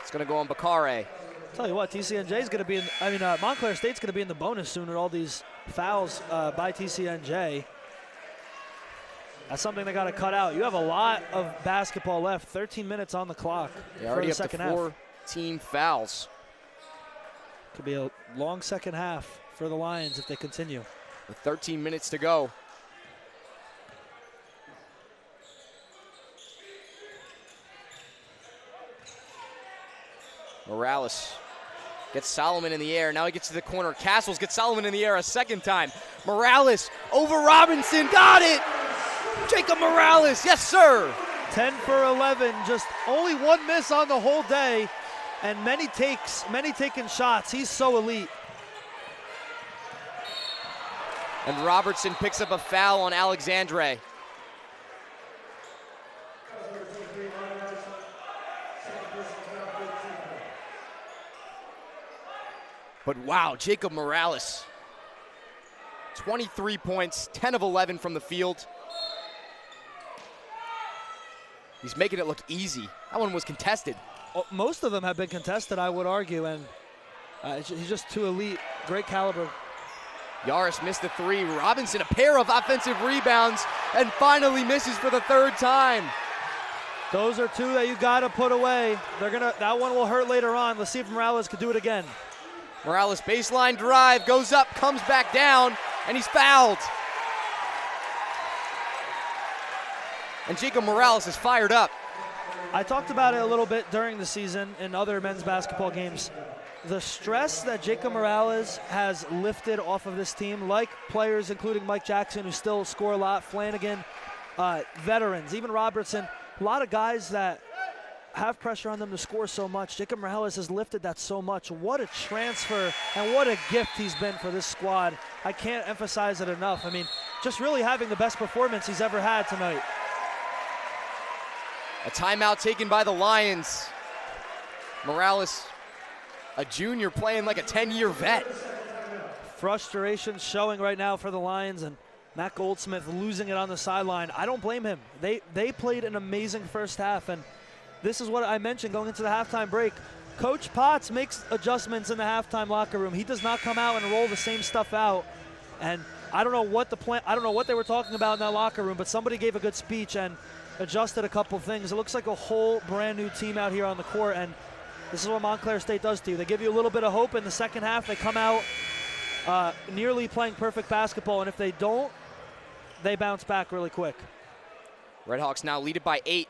C: It's going to go on Bakare.
D: Tell you what, TCNJ is going to be Montclair State's going to be in the bonus soon with all these fouls by TCNJ. That's something they got to cut out. You have a lot of basketball left. 13 minutes on the clock for the second half.
C: 4 team fouls.
D: Could be a long second half for the Lions if they continue.
C: With 13 minutes to go. Morales gets Solomon in the air. Now he gets to the corner. Castles gets Solomon in the air a second time. Morales over Robinson. Got it! Jacob Morales, yes sir!
D: 10 for 11, just only 1 miss on the whole day, and many taken shots. He's so elite.
C: And Robertson picks up a foul on Alexandre. But wow, Jacob Morales, 23 points, 10 of 11 from the field. He's making it look easy. That one was contested.
D: Most of them have been contested, I would argue, and he's just too elite, great caliber.
C: Yaris missed the 3. Robinson, a pair of offensive rebounds, and finally misses for the 3rd time.
D: Those are 2 that you got to put away. That one will hurt later on. Let's see if Morales can do it again.
C: Morales baseline drive, goes up, comes back down, and he's fouled. And Jacob Morales is fired up.
D: I talked about it a little bit during the season in other men's basketball games. the stress that Jacob Morales has lifted off of this team, like players including Mike Jackson, who still score a lot, Flanagan, veterans, even Robertson, a lot of guys that have pressure on them to score so much. Jacob Morales has lifted that so much. What a transfer and what a gift he's been for this squad. I can't emphasize it enough. I mean, just really having the best performance he's ever had tonight.
C: A timeout taken by the Lions. Morales, a junior, playing like a 10-year vet.
D: Frustration showing right now for the Lions, and Matt Goldsmith losing it on the sideline. I don't blame him. They played an amazing first half, and this is what I mentioned going into the halftime break. Coach Potts makes adjustments in the halftime locker room. He does not come out and roll the same stuff out. And I don't know what they were talking about in that locker room, but somebody gave a good speech and adjusted a couple things. It looks like a whole brand new team out here on the court, and this is what Montclair State does to you. They give you a little bit of hope in the second half. They come out nearly playing perfect basketball, and if they don't, they bounce back really quick.
C: Redhawks now lead it by 8.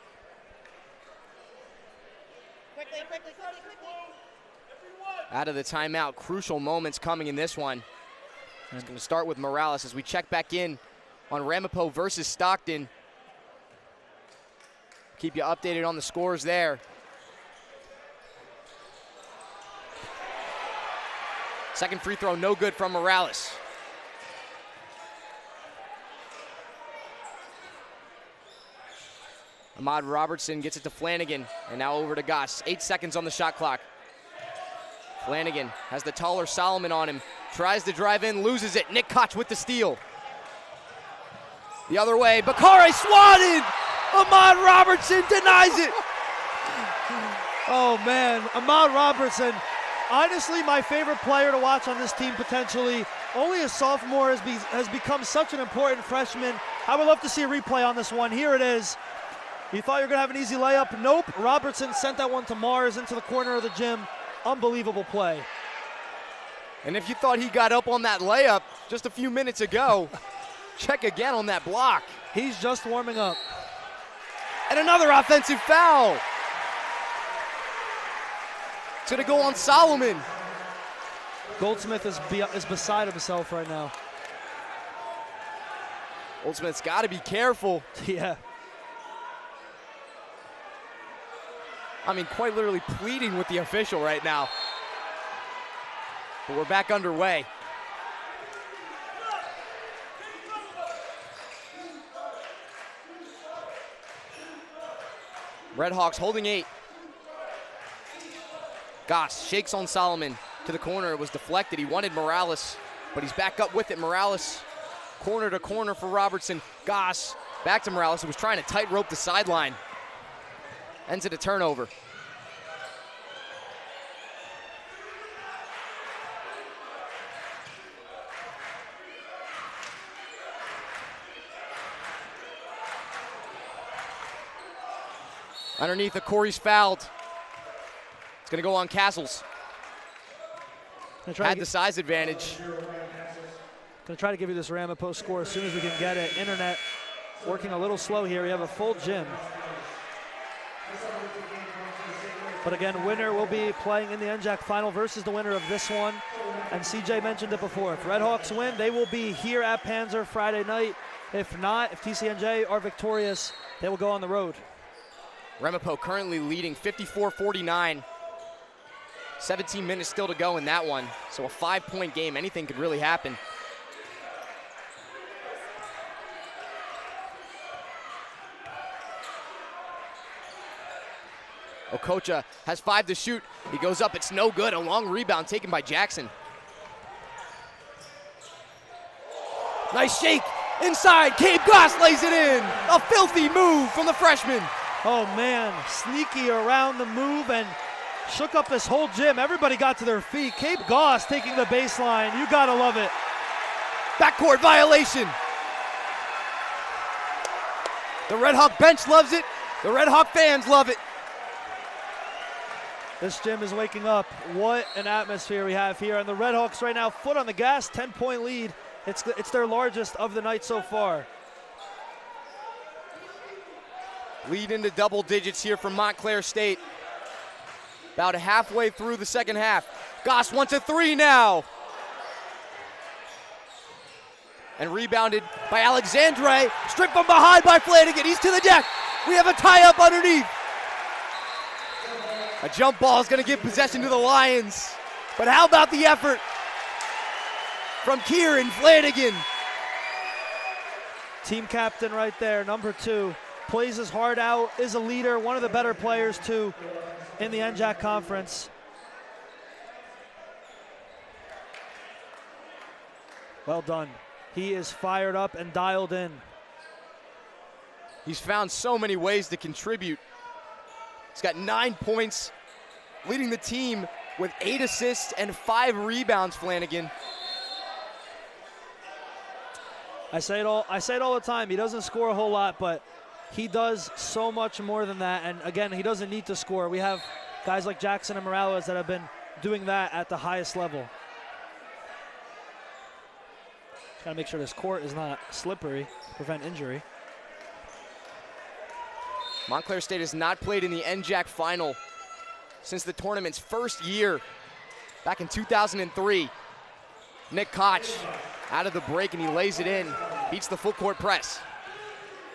B: Quickly.
C: Out of the timeout, crucial moments coming in this one. It's going to start with Morales as we check back in on Ramapo versus Stockton. Keep you updated on the scores there. Second free throw, no good from Morales. Ahmad Robertson gets it to Flanagan, and now over to Goss. 8 seconds on the shot clock. Flanagan has the taller Solomon on him. Tries to drive in, loses it. Nick Koch with the steal. The other way, Bakare swatted! Ahmad Robertson denies it!
D: Oh man, Ahmad Robertson, honestly my favorite player to watch on this team potentially. Only a sophomore has become such an important freshman. I would love to see a replay on this one. Here it is. You thought you were going to have an easy layup? Nope. Robertson sent that one to Mars into the corner of the gym. Unbelievable play.
C: And if you thought he got up on that layup just a few minutes ago, check again on that block.
D: He's just warming up.
C: And another offensive foul. It's going to go on Solomon.
D: Goldsmith is beside himself right now.
C: Goldsmith's got to be careful.
D: Yeah.
C: I mean, quite literally pleading with the official right now. But we're back underway. Redhawks holding 8. Goss shakes on Solomon to the corner. It was deflected. He wanted Morales, but he's back up with it. Morales, corner to corner for Robertson. Goss back to Morales, who was trying to tightrope the sideline. Ends at a turnover. Underneath, the Corey's fouled. It's going to go on Castles. Had the size advantage.
D: Going to try to give you this Ramapo score as soon as we can get it. Internet working a little slow here. We have a full gym. But again, winner will be playing in the NJAC final versus the winner of this one. And CJ mentioned it before. If Redhawks win, they will be here at Panzer Friday night. If not, if TCNJ are victorious, they will go on the road.
C: Ramapo currently leading 54-49. 17 minutes still to go in that one. So a 5-point game, anything could really happen. Okocha has 5 to shoot. He goes up, it's no good. A long rebound taken by Jackson. Nice shake, inside, Gabe Goss lays it in. A filthy move from the freshman.
D: Oh man, sneaky around the move and shook up this whole gym. Everybody got to their feet. Gabe Goss taking the baseline, you gotta love it.
C: Backcourt violation. The Red Hawk bench loves it. The Red Hawk fans love it.
D: This gym is waking up. What an atmosphere we have here. And the Red Hawks right now, foot on the gas, 10-point lead. It's their largest of the night so far.
C: Lead into double digits here from Montclair State. About halfway through the second half. Goss wants a three now. And rebounded by Alexandre. Stripped from behind by Flanagan. He's to the deck. We have a tie-up underneath. A jump ball is going to give possession to the Lions. But how about the effort from Kieran Flanagan?
D: Team captain right there, number 2. Plays his heart out, is a leader, one of the better players too in the NJAC conference. Well done. He is fired up and dialed in.
C: He's found so many ways to contribute. He's got 9 points, leading the team with 8 assists and 5 rebounds, Flanagan.
D: I say it all the time. He doesn't score a whole lot, but he does so much more than that. And again, he doesn't need to score. We have guys like Jackson and Morales that have been doing that at the highest level. Got to make sure this court is not slippery, prevent injury.
C: Montclair State has not played in the NJAC final since the tournament's first year, back in 2003. Nick Koch out of the break, and he lays it in, beats the full court press.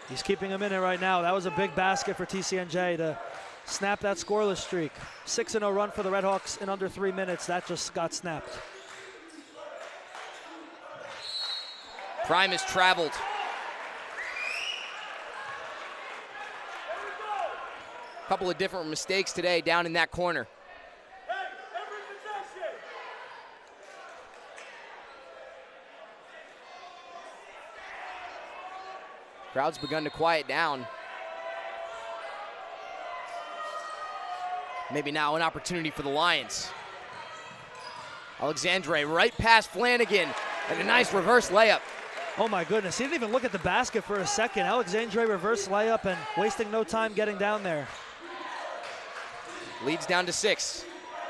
D: He's keeping him in it right now. That was a big basket for TCNJ to snap that scoreless streak. 6-0 run for the Redhawks in under 3 minutes. That just got snapped.
C: Prime has traveled. Couple of different mistakes today down in that corner. Crowd's begun to quiet down. Maybe now an opportunity for the Lions. Alexandre right past Flanagan, and a nice reverse layup.
D: Oh my goodness, he didn't even look at the basket for a second. Alexandre reverse layup and wasting no time getting down there.
C: Leads down to 6.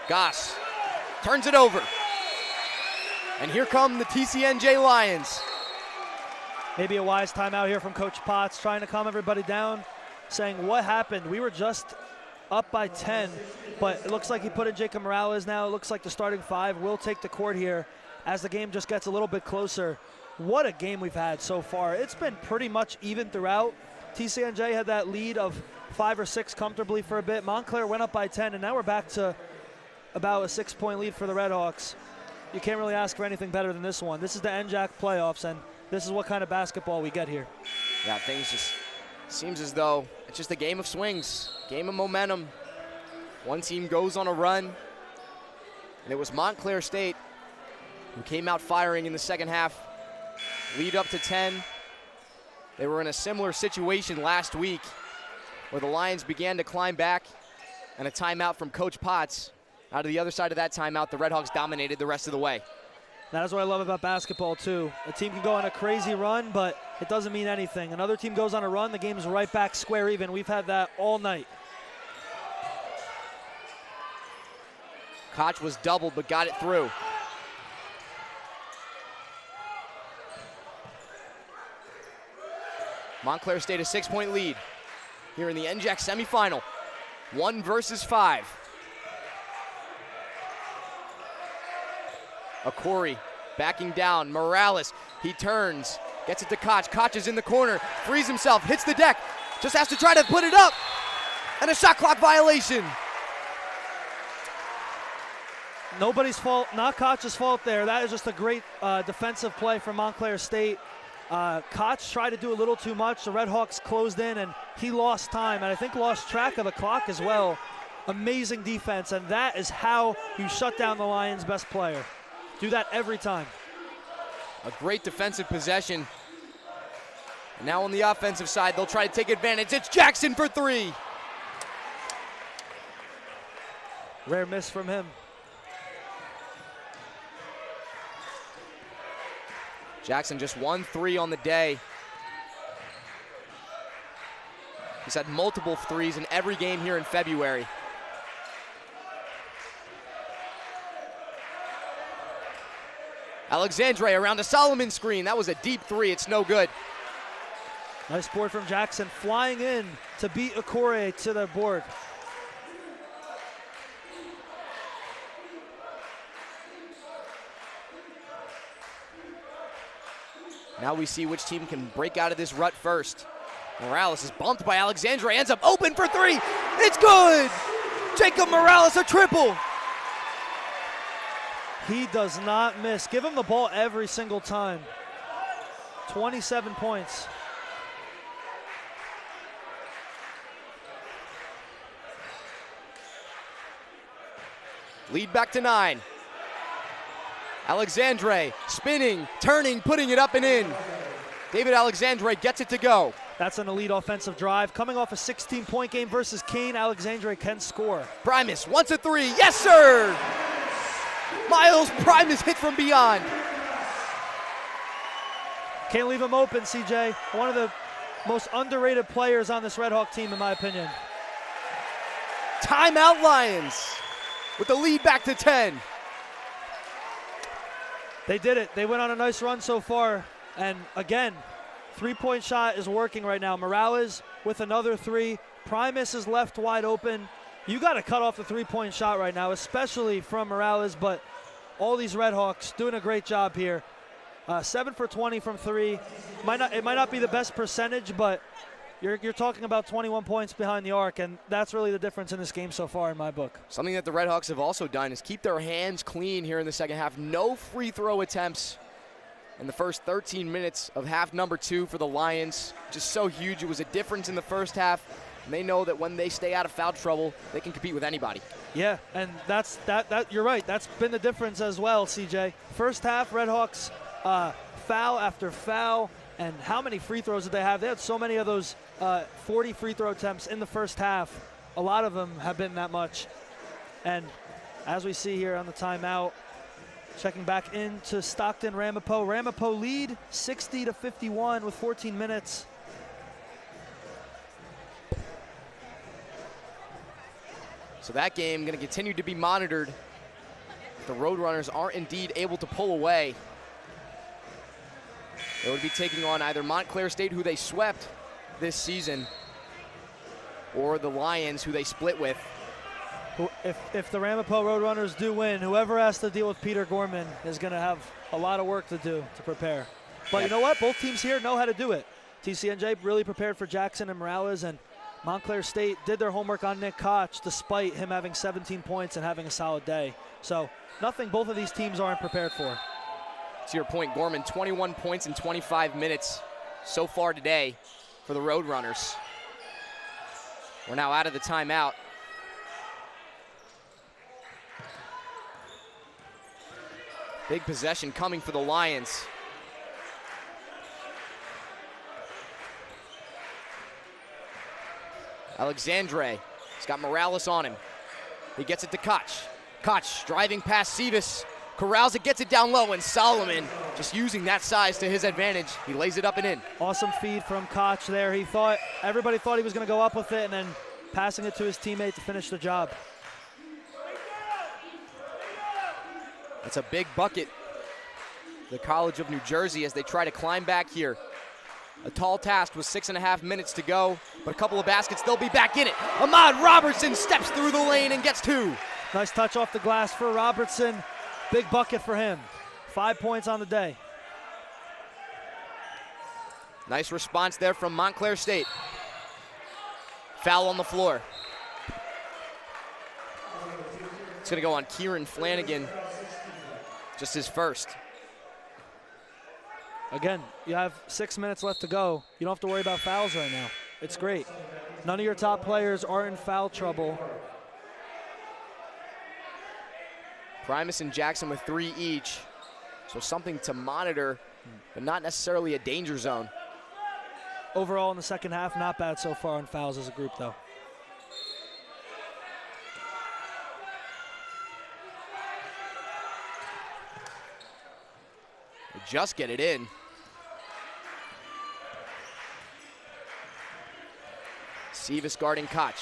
C: Goss turns it over. And here come the TCNJ Lions.
D: Maybe a wise timeout here from Coach Potts, trying to calm everybody down, saying what happened? We were just up by 10, but it looks like he put in Jacob Morales now. It looks like the starting 5 will take the court here as the game just gets a little bit closer. What a game we've had so far. It's been pretty much even throughout. TCNJ had that lead of 5 or 6 comfortably for a bit. Montclair went up by 10, and now we're back to about a 6-point lead for the Redhawks. You can't really ask for anything better than this one. This is the NJAC playoffs, and this is what kind of basketball we get here.
C: Yeah, things just seems as though it's just a game of swings, game of momentum. One team goes on a run, and it was Montclair State who came out firing in the second half. Lead up to 10. They were in a similar situation last week where the Lions began to climb back, and a timeout from Coach Potts. Out of the other side of that timeout, the Redhawks dominated the rest of the way.
D: That is what I love about basketball, too. A team can go on a crazy run, but it doesn't mean anything. Another team goes on a run, the game's right back square even. We've had that all night.
C: Koch was doubled, but got it through. Montclair State a 6-point lead here in the NJAC semifinal. 1 versus 5. Akori backing down. Morales, he turns, gets it to Koch. Koch is in the corner, frees himself, hits the deck, just has to try to put it up. And a shot clock violation.
D: Nobody's fault, not Koch's fault there. That is just a great defensive play from Montclair State. Koch tried to do a little too much. The Redhawks closed in, and he lost time, and I think lost track of the clock as well. Amazing defense, and that is how you shut down the Lions' best player. Do that every time.
C: A great defensive possession. And now on the offensive side, they'll try to take advantage. It's Jackson for 3.
D: Rare miss from him.
C: Jackson just 1 3 on the day. He's had multiple threes in every game here in February. Alexandre around a Solomon screen. That was a deep 3. It's no good.
D: Nice board from Jackson, flying in to beat Akore to the board.
C: Now we see which team can break out of this rut first. Morales is bumped by Alexandre, ends up open for three. It's good! Jacob Morales, a triple.
D: He does not miss. Give him the ball every single time. 27 points.
C: Lead back to 9. Alexandre spinning, turning, putting it up and in. David Alexandre gets it to go.
D: That's an elite offensive drive. Coming off a 16-point game versus Kane, Alexandre can score.
C: Primus wants a three. Yes, sir! Miles Primus hit from beyond.
D: Can't leave him open, CJ. One of the most underrated players on this Red Hawk team, in my opinion.
C: Timeout Lions with the lead back to 10.
D: They did it. They went on a nice run so far. And again, three-point shot is working right now. Morales with another three. Primus is left wide open. You got to cut off the three-point shot right now, especially from Morales, but all these Red Hawks doing a great job here. 7 for 20 from three. It might not be the best percentage, but you're talking about 21 points behind the arc, and that's really the difference in this game so far in my book.
C: Something that the Red Hawks have also done is keep their hands clean here in the second half. No free throw attempts in the first 13 minutes of half number 2 for the Lions. Just so huge. It was a difference in the first half. And they know that when they stay out of foul trouble, they can compete with anybody.
D: Yeah, and that's you're right. That's been the difference as well, CJ. First half, Red Hawks foul after foul. And how many free throws did they have? They had so many of those 40 free throw attempts in the first half. A lot of them have been that much. And as we see here on the timeout, checking back into Stockton Ramapo. Ramapo lead 60-51 with 14 minutes.
C: So that game going to continue to be monitored. The Roadrunners are indeed able to pull away. They would be taking on either Montclair State, who they swept this season, or the Lions, who they split with.
D: If the Ramapo Roadrunners do win, whoever has to deal with Peter Gorman is going to have a lot of work to do to prepare. But you know what? Both teams here know how to do it. TCNJ really prepared for Jackson and Morales, and Montclair State did their homework on Nick Koch despite him having 17 points and having a solid day. So nothing both of these teams aren't prepared for.
C: To your point, Gorman, 21 points in 25 minutes so far today for the Roadrunners. We're now out of the timeout. Big possession coming for the Lions. Alexandre, he's got Morales on him. He gets it to Koch. Koch driving past Sevis. Corrals it, gets it down low, and Solomon just using that size to his advantage. He lays it up and in.
D: Awesome feed from Koch there. Everybody thought he was going to go up with it, and then passing it to his teammate to finish the job.
C: That's a big bucket. The College of New Jersey as they try to climb back here. A tall task with 6.5 minutes to go, but a couple of baskets, they'll be back in it. Ahmad Robertson steps through the lane and gets 2.
D: Nice touch off the glass for Robertson. Big bucket for him. 5 points on the day.
C: Nice response there from Montclair State. Foul on the floor. It's going to go on Kieran Flanagan. Just his first.
D: Again, you have 6 minutes left to go. You don't have to worry about fouls right now. It's great. None of your top players are in foul trouble.
C: Primus and Jackson with 3 each. So something to monitor, but not necessarily a danger zone.
D: Overall in the second half, not bad so far on fouls as a group, though.
C: They just get it in. Sevis guarding Koch.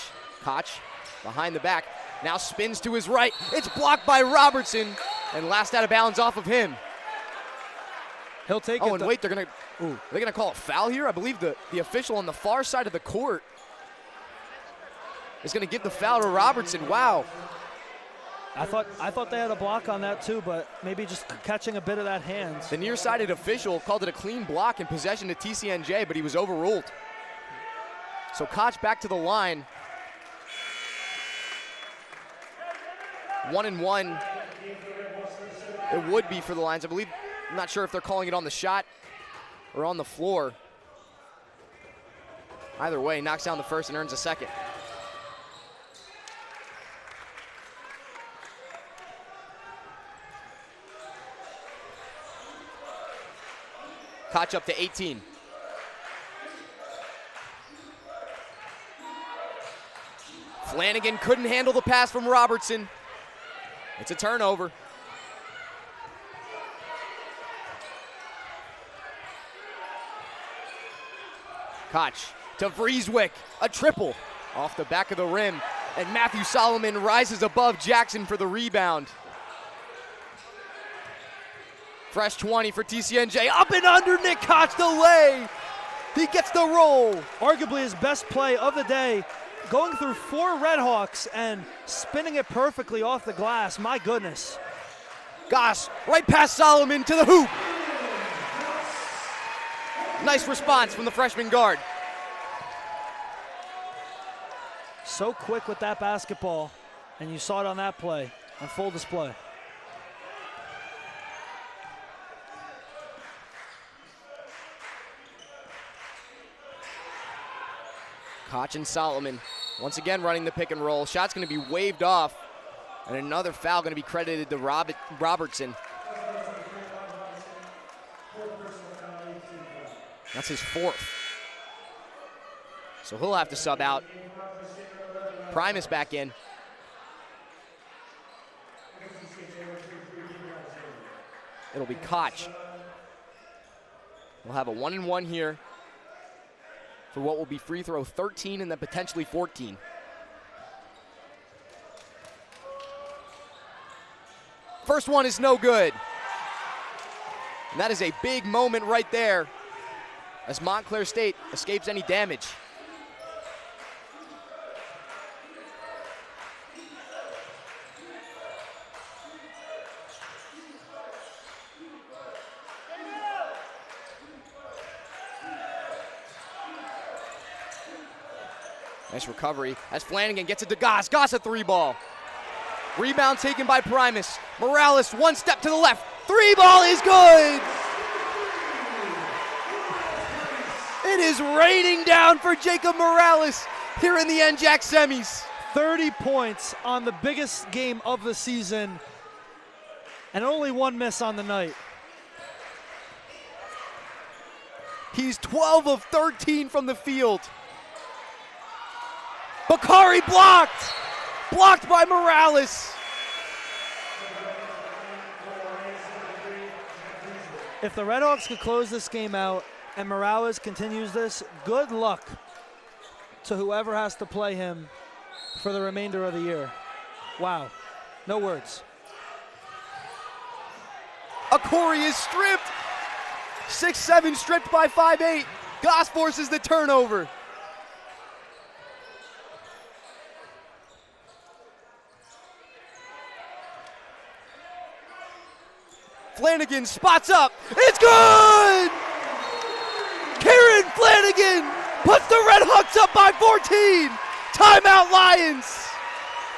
C: Koch behind the back. Now spins to his right. It's blocked by Robertson. And last out of bounds off of him.
D: He'll take it.
C: Oh, and wait, they're gonna call a foul here? I believe the official on the far side of the court is gonna give the foul to Robertson. Wow.
D: I thought they had a block on that too, but maybe just catching a bit of that hand.
C: The nearsighted official called it a clean block in possession to TCNJ, but he was overruled. So Koch back to the line. 1-1. It would be for the Lions. I believe, I'm not sure if they're calling it on the shot or on the floor. Either way, knocks down the first and earns a second. Koch up to 18. Flanagan couldn't handle the pass from Robertson. It's a turnover. Koch to Vrieswick, a triple off the back of the rim, and Matthew Solomon rises above Jackson for the rebound. Fresh 20 for TCNJ, up and under Nick Koch, the lay. He gets the roll.
D: Arguably his best play of the day, going through 4 Redhawks and spinning it perfectly off the glass. My goodness.
C: Goss right past Solomon to the hoop. Nice response from the freshman guard.
D: So quick with that basketball, and you saw it on that play, on full display.
C: Koch and Solomon once again running the pick and roll. Shot's going to be waved off, and another foul going to be credited to Robertson. That's his 4th. So he'll have to sub out. Primus back in. It'll be Koch. We'll have a 1-1 here for what will be free throw 13 and then potentially 14. First one is no good. And that is a big moment right there as Montclair State escapes any damage. Nice recovery as Flanagan gets it to Goss. Goss a 3-ball. Rebound taken by Primus. Morales, 1 step to the left. 3-ball is good. It is raining down for Jacob Morales here in the NJAC semis.
D: 30 points on the biggest game of the season, and only 1 miss on the night.
C: He's 12 of 13 from the field. Bakari blocked! Blocked by Morales.
D: If the Redhawks could close this game out and Morales continues this, good luck to whoever has to play him for the remainder of the year. Wow, no words.
C: Akori is stripped. 6'7", stripped by 5'8". Goss forces the turnover. Flanagan spots up. It's good! Kieran Flanagan puts the Redhawks up by 14. Timeout, Lions.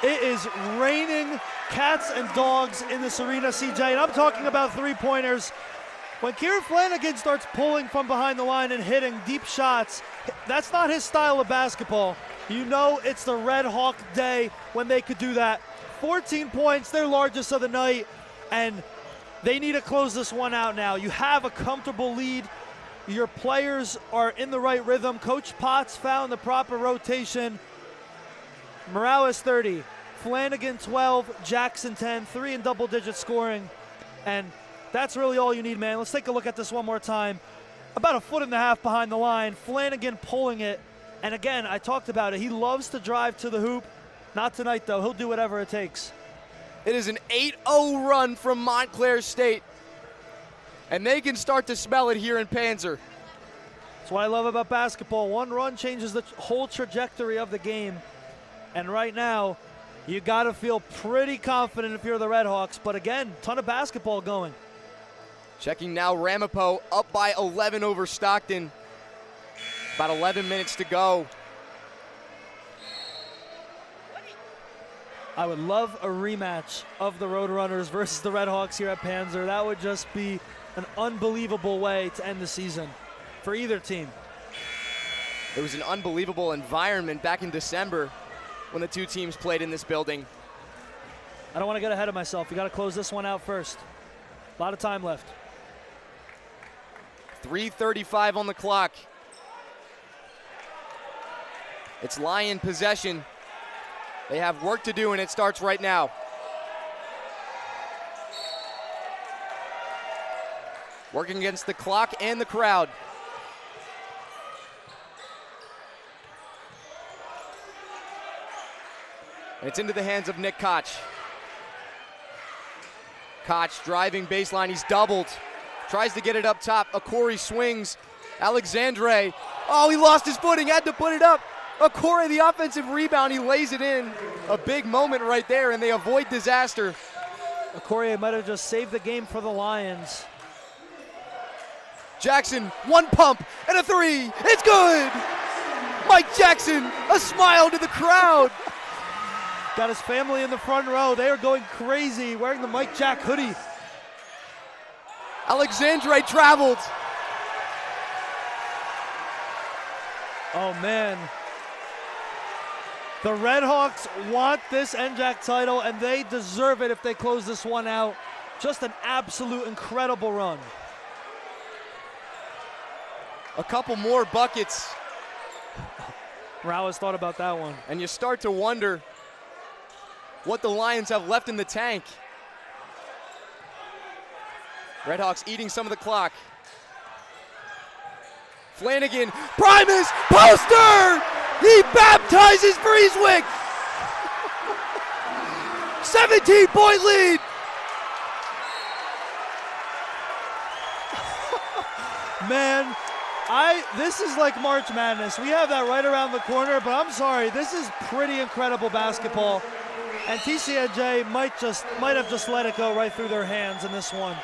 D: It is raining cats and dogs in this arena, CJ, and I'm talking about 3-pointers. When Kieran Flanagan starts pulling from behind the line and hitting deep shots, that's not his style of basketball. You know it's the Red Hawk day when they could do that. 14 points, their largest of the night, and they need to close this one out now. You have a comfortable lead. Your players are in the right rhythm. Coach Potts found the proper rotation. Morales 30, Flanagan 12, Jackson 10, 3 in double-digit scoring. And that's really all you need, man. Let's take a look at this one more time. About 1.5 feet behind the line. Flanagan pulling it. And again, I talked about it. He loves to drive to the hoop. Not tonight, though. He'll do whatever it takes.
C: It is an 8-0 run from Montclair State. And they can start to smell it here in Panzer.
D: That's what I love about basketball. One run changes the whole trajectory of the game. And right now, You got to feel pretty confident if you're the Red Hawks, but again, ton of basketball going.
C: Checking now, Ramapo up by 11 over Stockton. About 11 minutes to go.
D: I would love a rematch of the Roadrunners versus the Red Hawks here at Panzer. That would just be an unbelievable way to end the season for either team.
C: It was an unbelievable environment back in December when the two teams played in this building.
D: I don't want to get ahead of myself. You got to close this one out first. A lot of time left.
C: 3:35 on the clock. It's Lion possession. They have work to do, and it starts right now. Working against the clock and the crowd. And it's into the hands of Nick Koch. Koch driving baseline, he's doubled. Tries to get it up top. Akori swings. Alexandre. Oh, he lost his footing, had to put it up. Akori, the offensive rebound, he lays it in. A big moment right there, and they avoid disaster.
D: Akori might have just saved the game for the Lions.
C: Jackson, one pump and a three. It's good. Mike Jackson, a smile to the crowd.
D: Got his family in the front row. They are going crazy wearing the Mike Jack hoodie.
C: Alexandre traveled.
D: Oh, man. The Red Hawks want this NJAC title, and they deserve it if they close this one out. Just an absolute incredible run.
C: A couple more buckets.
D: Morales thought about that one.
C: And you start to wonder what the Lions have left in the tank. Red Hawks eating some of the clock. Flanagan, Primus, poster! He baptizes Breezewick! 17-point lead!
D: Man, this is like March Madness. We have that right around the corner, but I'm sorry, this is pretty incredible basketball. And TCNJ might have just let it go right through their hands in this one.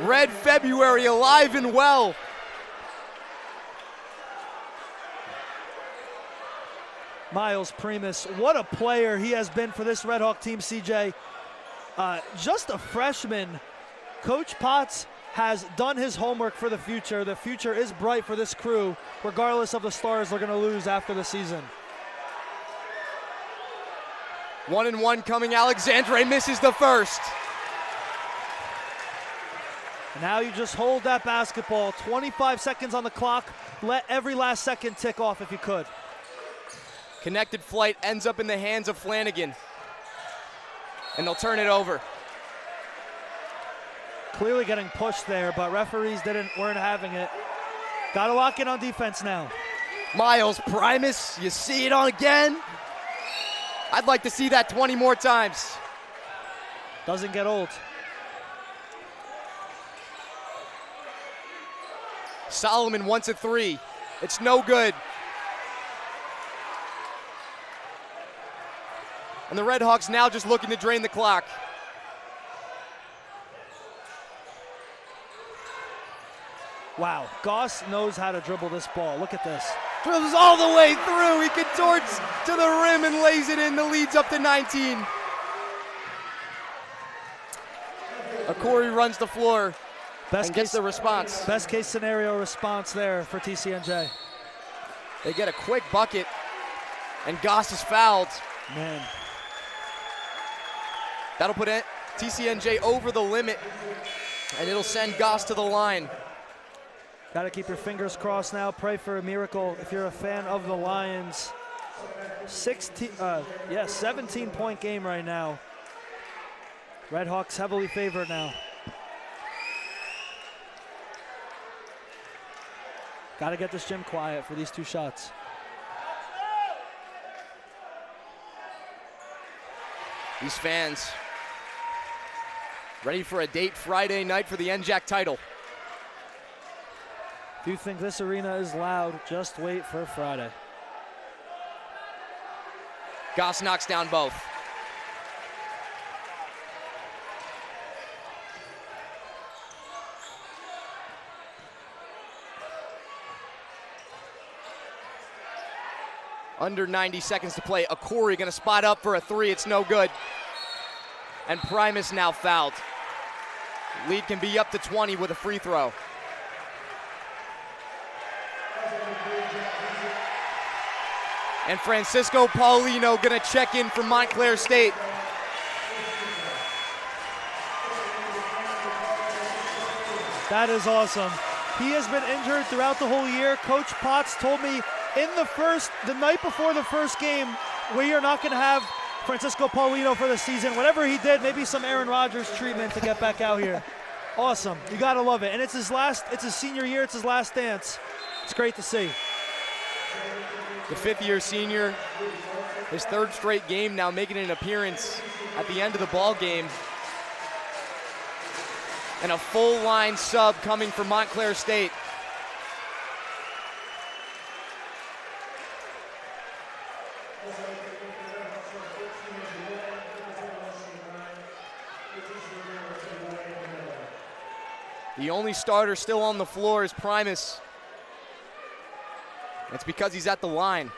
C: Red February alive and well.
D: Miles Primus, what a player he has been for this Red Hawk team, CJ. Just a freshman. Coach Potts has done his homework for the future. The future is bright for this crew, regardless of the stars they're going to lose after the season.
C: 1-and-1 coming. Alexandre misses the first.
D: Now you just hold that basketball. 25 seconds on the clock. Let every last second tick off if you could.
C: Connected flight ends up in the hands of Flanagan. And they'll turn it over.
D: Clearly getting pushed there, but referees weren't having it. Got to lock in on defense now.
C: Miles Primus, you see it on again. I'd like to see that 20 more times.
D: Doesn't get old.
C: Solomon wants a three. It's no good. And the Red Hawks now just looking to drain the clock.
D: Wow, Goss knows how to dribble this ball. Look at this.
C: Dribbles all the way through. He contorts to the rim and lays it in. The lead's up to 19. Akori runs the floor and gets the response.
D: Best case scenario response there for TCNJ.
C: They get a quick bucket, and Goss is fouled.
D: Man.
C: That'll put TCNJ over the limit, and it'll send Goss to the line.
D: Got to keep your fingers crossed now. Pray for a miracle if you're a fan of the Lions. 17-point game right now. Red Hawks heavily favored now. Got to get this gym quiet for these two shots.
C: These fans ready for a date Friday night for the NJAC title.
D: If you think this arena is loud, just wait for Friday.
C: Goss knocks down both. Under 90 seconds to play. Akori gonna spot up for a three, it's no good. And Primus now fouled. Lead can be up to 20 with a free throw. And Francisco Paulino gonna check in for Montclair State.
D: That is awesome. He has been injured throughout the whole year. Coach Potts told me the night before the first game, we are not gonna have Francisco Paulino for the season. Whatever he did, maybe some Aaron Rodgers treatment to get back out here. Awesome, you gotta love it. And it's his senior year, it's his last dance. It's great to see.
C: The fifth-year senior, his third straight game now making an appearance at the end of the ball game. And a full line sub coming from Montclair State. The only starter still on the floor is Primus. It's because he's at the line.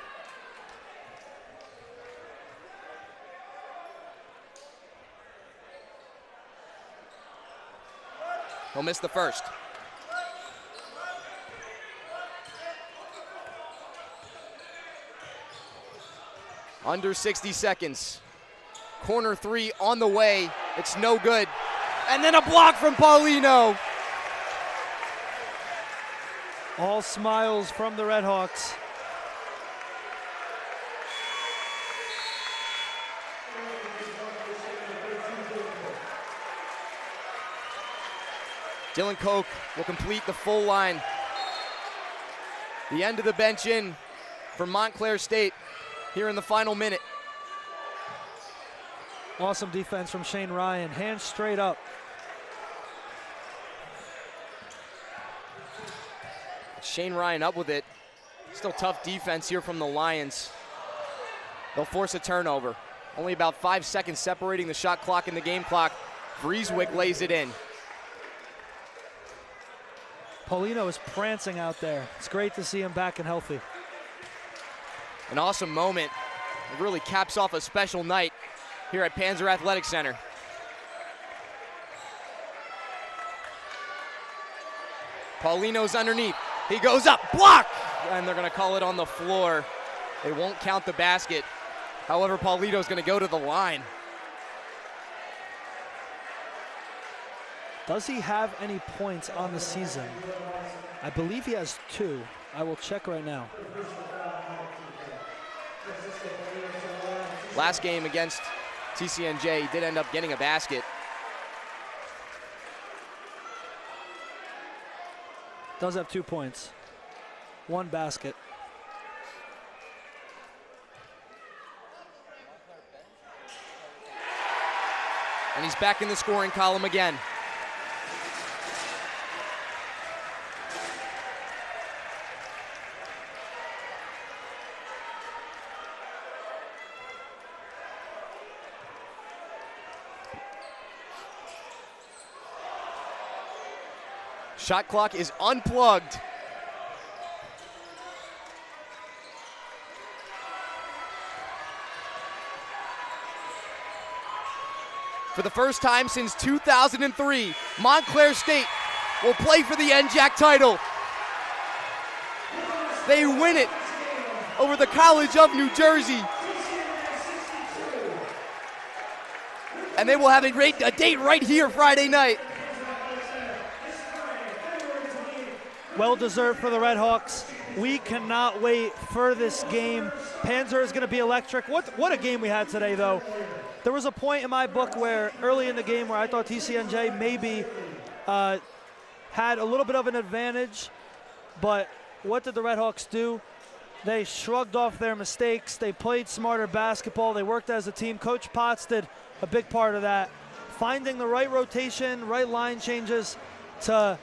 C: He'll miss the first. Under 60 seconds. Corner three on the way. It's no good. And then a block from Paulino.
D: All smiles from the Red Hawks.
C: Dylan Koch will complete the full line. The end of the bench in for Montclair State here in the final minute.
D: Awesome defense from Shane Ryan, hands straight up.
C: Shane Ryan up with it. Still tough defense here from the Lions. They'll force a turnover. Only about 5 seconds separating the shot clock and the game clock. Vrieswijk lays it in.
D: Paulino is prancing out there. It's great to see him back and healthy.
C: An awesome moment. It really caps off a special night here at Panzer Athletic Center. Paulino's underneath. He goes up, block! And they're gonna call it on the floor. They won't count the basket. However, Paulino's gonna go to the line.
D: Does he have any points on the season? I believe he has 2. I will check right now.
C: Last game against TCNJ, he did end up getting a basket.
D: Does have 2 points. 1 basket.
C: And he's back in the scoring column again. Shot clock is unplugged. For the first time since 2003, Montclair State will play for the NJAC title. They win it over the College of New Jersey. And they will have a date right here Friday night.
D: Well deserved for the Red Hawks. We cannot wait for this game. Panzer is going to be electric. What a game we had today, though. There was a point in my book where early in the game where I thought TCNJ maybe had a little bit of an advantage, but what did the Red Hawks do? They shrugged off their mistakes. They played smarter basketball. They worked as a team. Coach Potts did a big part of that, finding the right rotation, right line changes to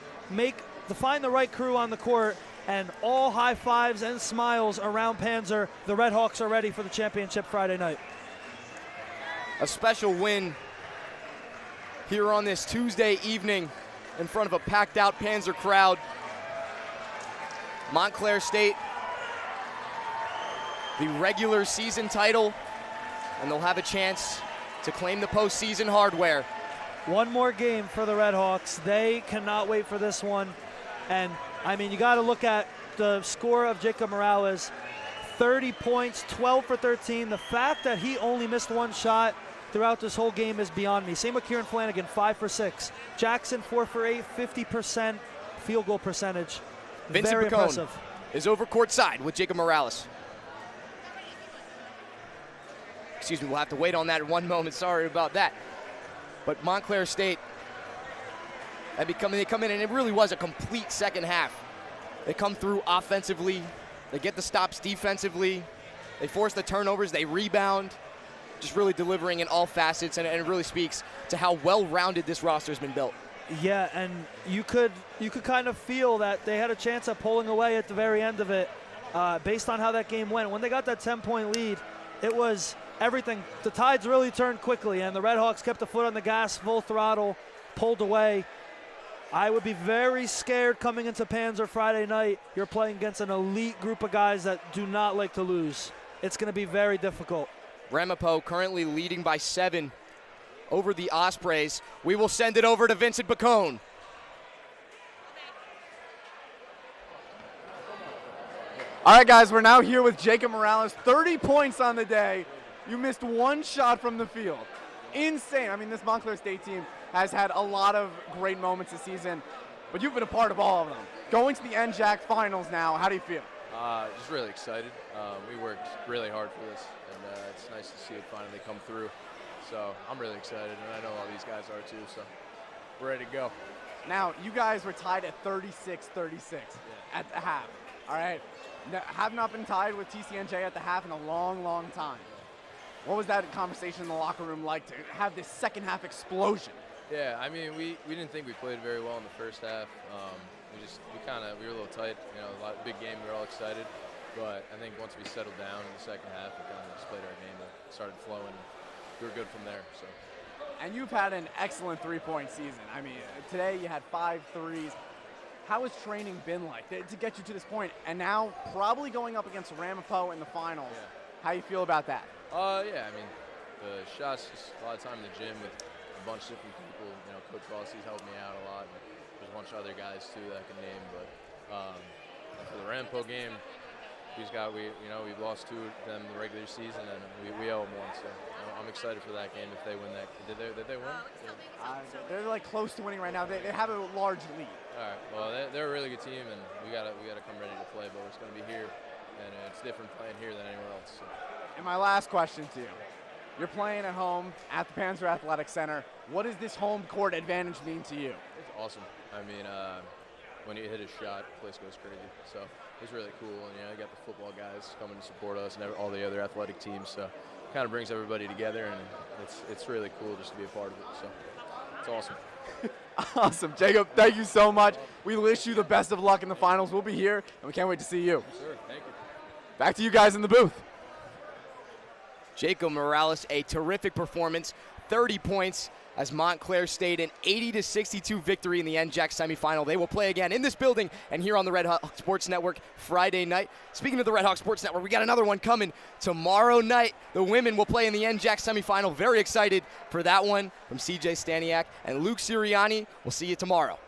D: find the right crew on the court, and all high fives and smiles around Panzer. The Red Hawks are ready for the championship Friday night.
C: A special win here on this Tuesday evening in front of a packed out Panzer crowd. Montclair State the regular season title, and they'll have a chance to claim the postseason hardware.
D: One more game for the Red Hawks. They cannot wait for this one. And, I mean, you got to look at the score of Jacob Morales. 30 points, 12 for 13. The fact that he only missed one shot throughout this whole game is beyond me. Same with Kieran Flanagan, 5 for 6. Jackson, 4 for 8, 50% field goal percentage.
C: Vincent
D: Very
C: Bacone
D: impressive.
C: is over courtside with Jacob Morales. Excuse me, we'll have to wait on that in one moment. Sorry about that. But Montclair State, they come in, and it really was a complete second half. They come through offensively. They get the stops defensively. They force the turnovers. They rebound. Just really delivering in all facets, and it really speaks to how well-rounded this roster has been built.
D: Yeah, and you could kind of feel that they had a chance at pulling away at the very end of it based on how that game went. When they got that 10-point lead, it was everything. The tides really turned quickly, and the Red Hawks kept the foot on the gas, full throttle, pulled away. I would be very scared coming into Panzer Friday night. You're playing against an elite group of guys that do not like to lose. It's going to be very difficult.
C: Ramapo currently leading by 7 over the Ospreys. We will send it over to Vincent Bacone.
E: All right, guys, we're now here with Jacob Morales. 30 points on the day. You missed one shot from the field. Insane. I mean, this Montclair State team has had a lot of great moments this season, but you've been a part of all of them. Going to the NJAC Finals now, how do you feel?
M: Just really excited. We worked really hard for this, and it's nice to see it finally come through. So I'm really excited, and I know all these guys are too, so we're ready to go.
E: Now, you guys were tied at 36-36 at the half, all right? Now, have not been tied with TCNJ at the half in a long, long time. What was that conversation in the locker room like to have this second half explosion?
M: Yeah, I mean, we didn't think we played very well in the first half. We were a little tight, you know, big game, we were all excited. But I think once we settled down in the second half, we kind of just played our game and started flowing. We were good from there, so.
E: And you've had an excellent three-point season. I mean, today you had 5 threes. How has training been like to get you to this point? And now probably going up against Ramapo in the finals. Yeah. How you feel about that?
M: Yeah, I mean, the shots, just a lot of time in the gym with a bunch of different people. You know, Coach Bossie's helped me out a lot. And there's a bunch of other guys too that I can name. But for the Ramapo game, we've lost 2 of them in the regular season, and we owe them one. So I'm excited for that game if they win that. Did they win?
E: They're like close to winning right now. They have a large lead.
M: All right. Well, they're a really good team, and we gotta come ready to play. But it's going to be here, and it's different playing here than anywhere else. So.
E: And my last question to you. You're playing at home at the Panzer Athletic Center. What does this home court advantage mean to you?
M: It's awesome. I mean, when you hit a shot, the place goes crazy. So it's really cool. And, you know, you got the football guys coming to support us and all the other athletic teams. So it kind of brings everybody together, and it's really cool just to be a part of it. So it's awesome.
E: Awesome. Jacob, thank you so much. We wish you the best of luck in the finals. We'll be here, and we can't wait to see you.
M: Sure. Thank you.
E: Back to you guys in the booth.
C: Jacob Morales, a terrific performance, 30 points as Montclair State, an 80-62 victory in the NJAC semifinal. They will play again in this building and here on the Red Hawk Sports Network Friday night. Speaking of the Red Hawk Sports Network, we got another one coming tomorrow night. The women will play in the NJAC semifinal. Very excited for that one from CJ Staniak and Luke Sirianni. We'll see you tomorrow.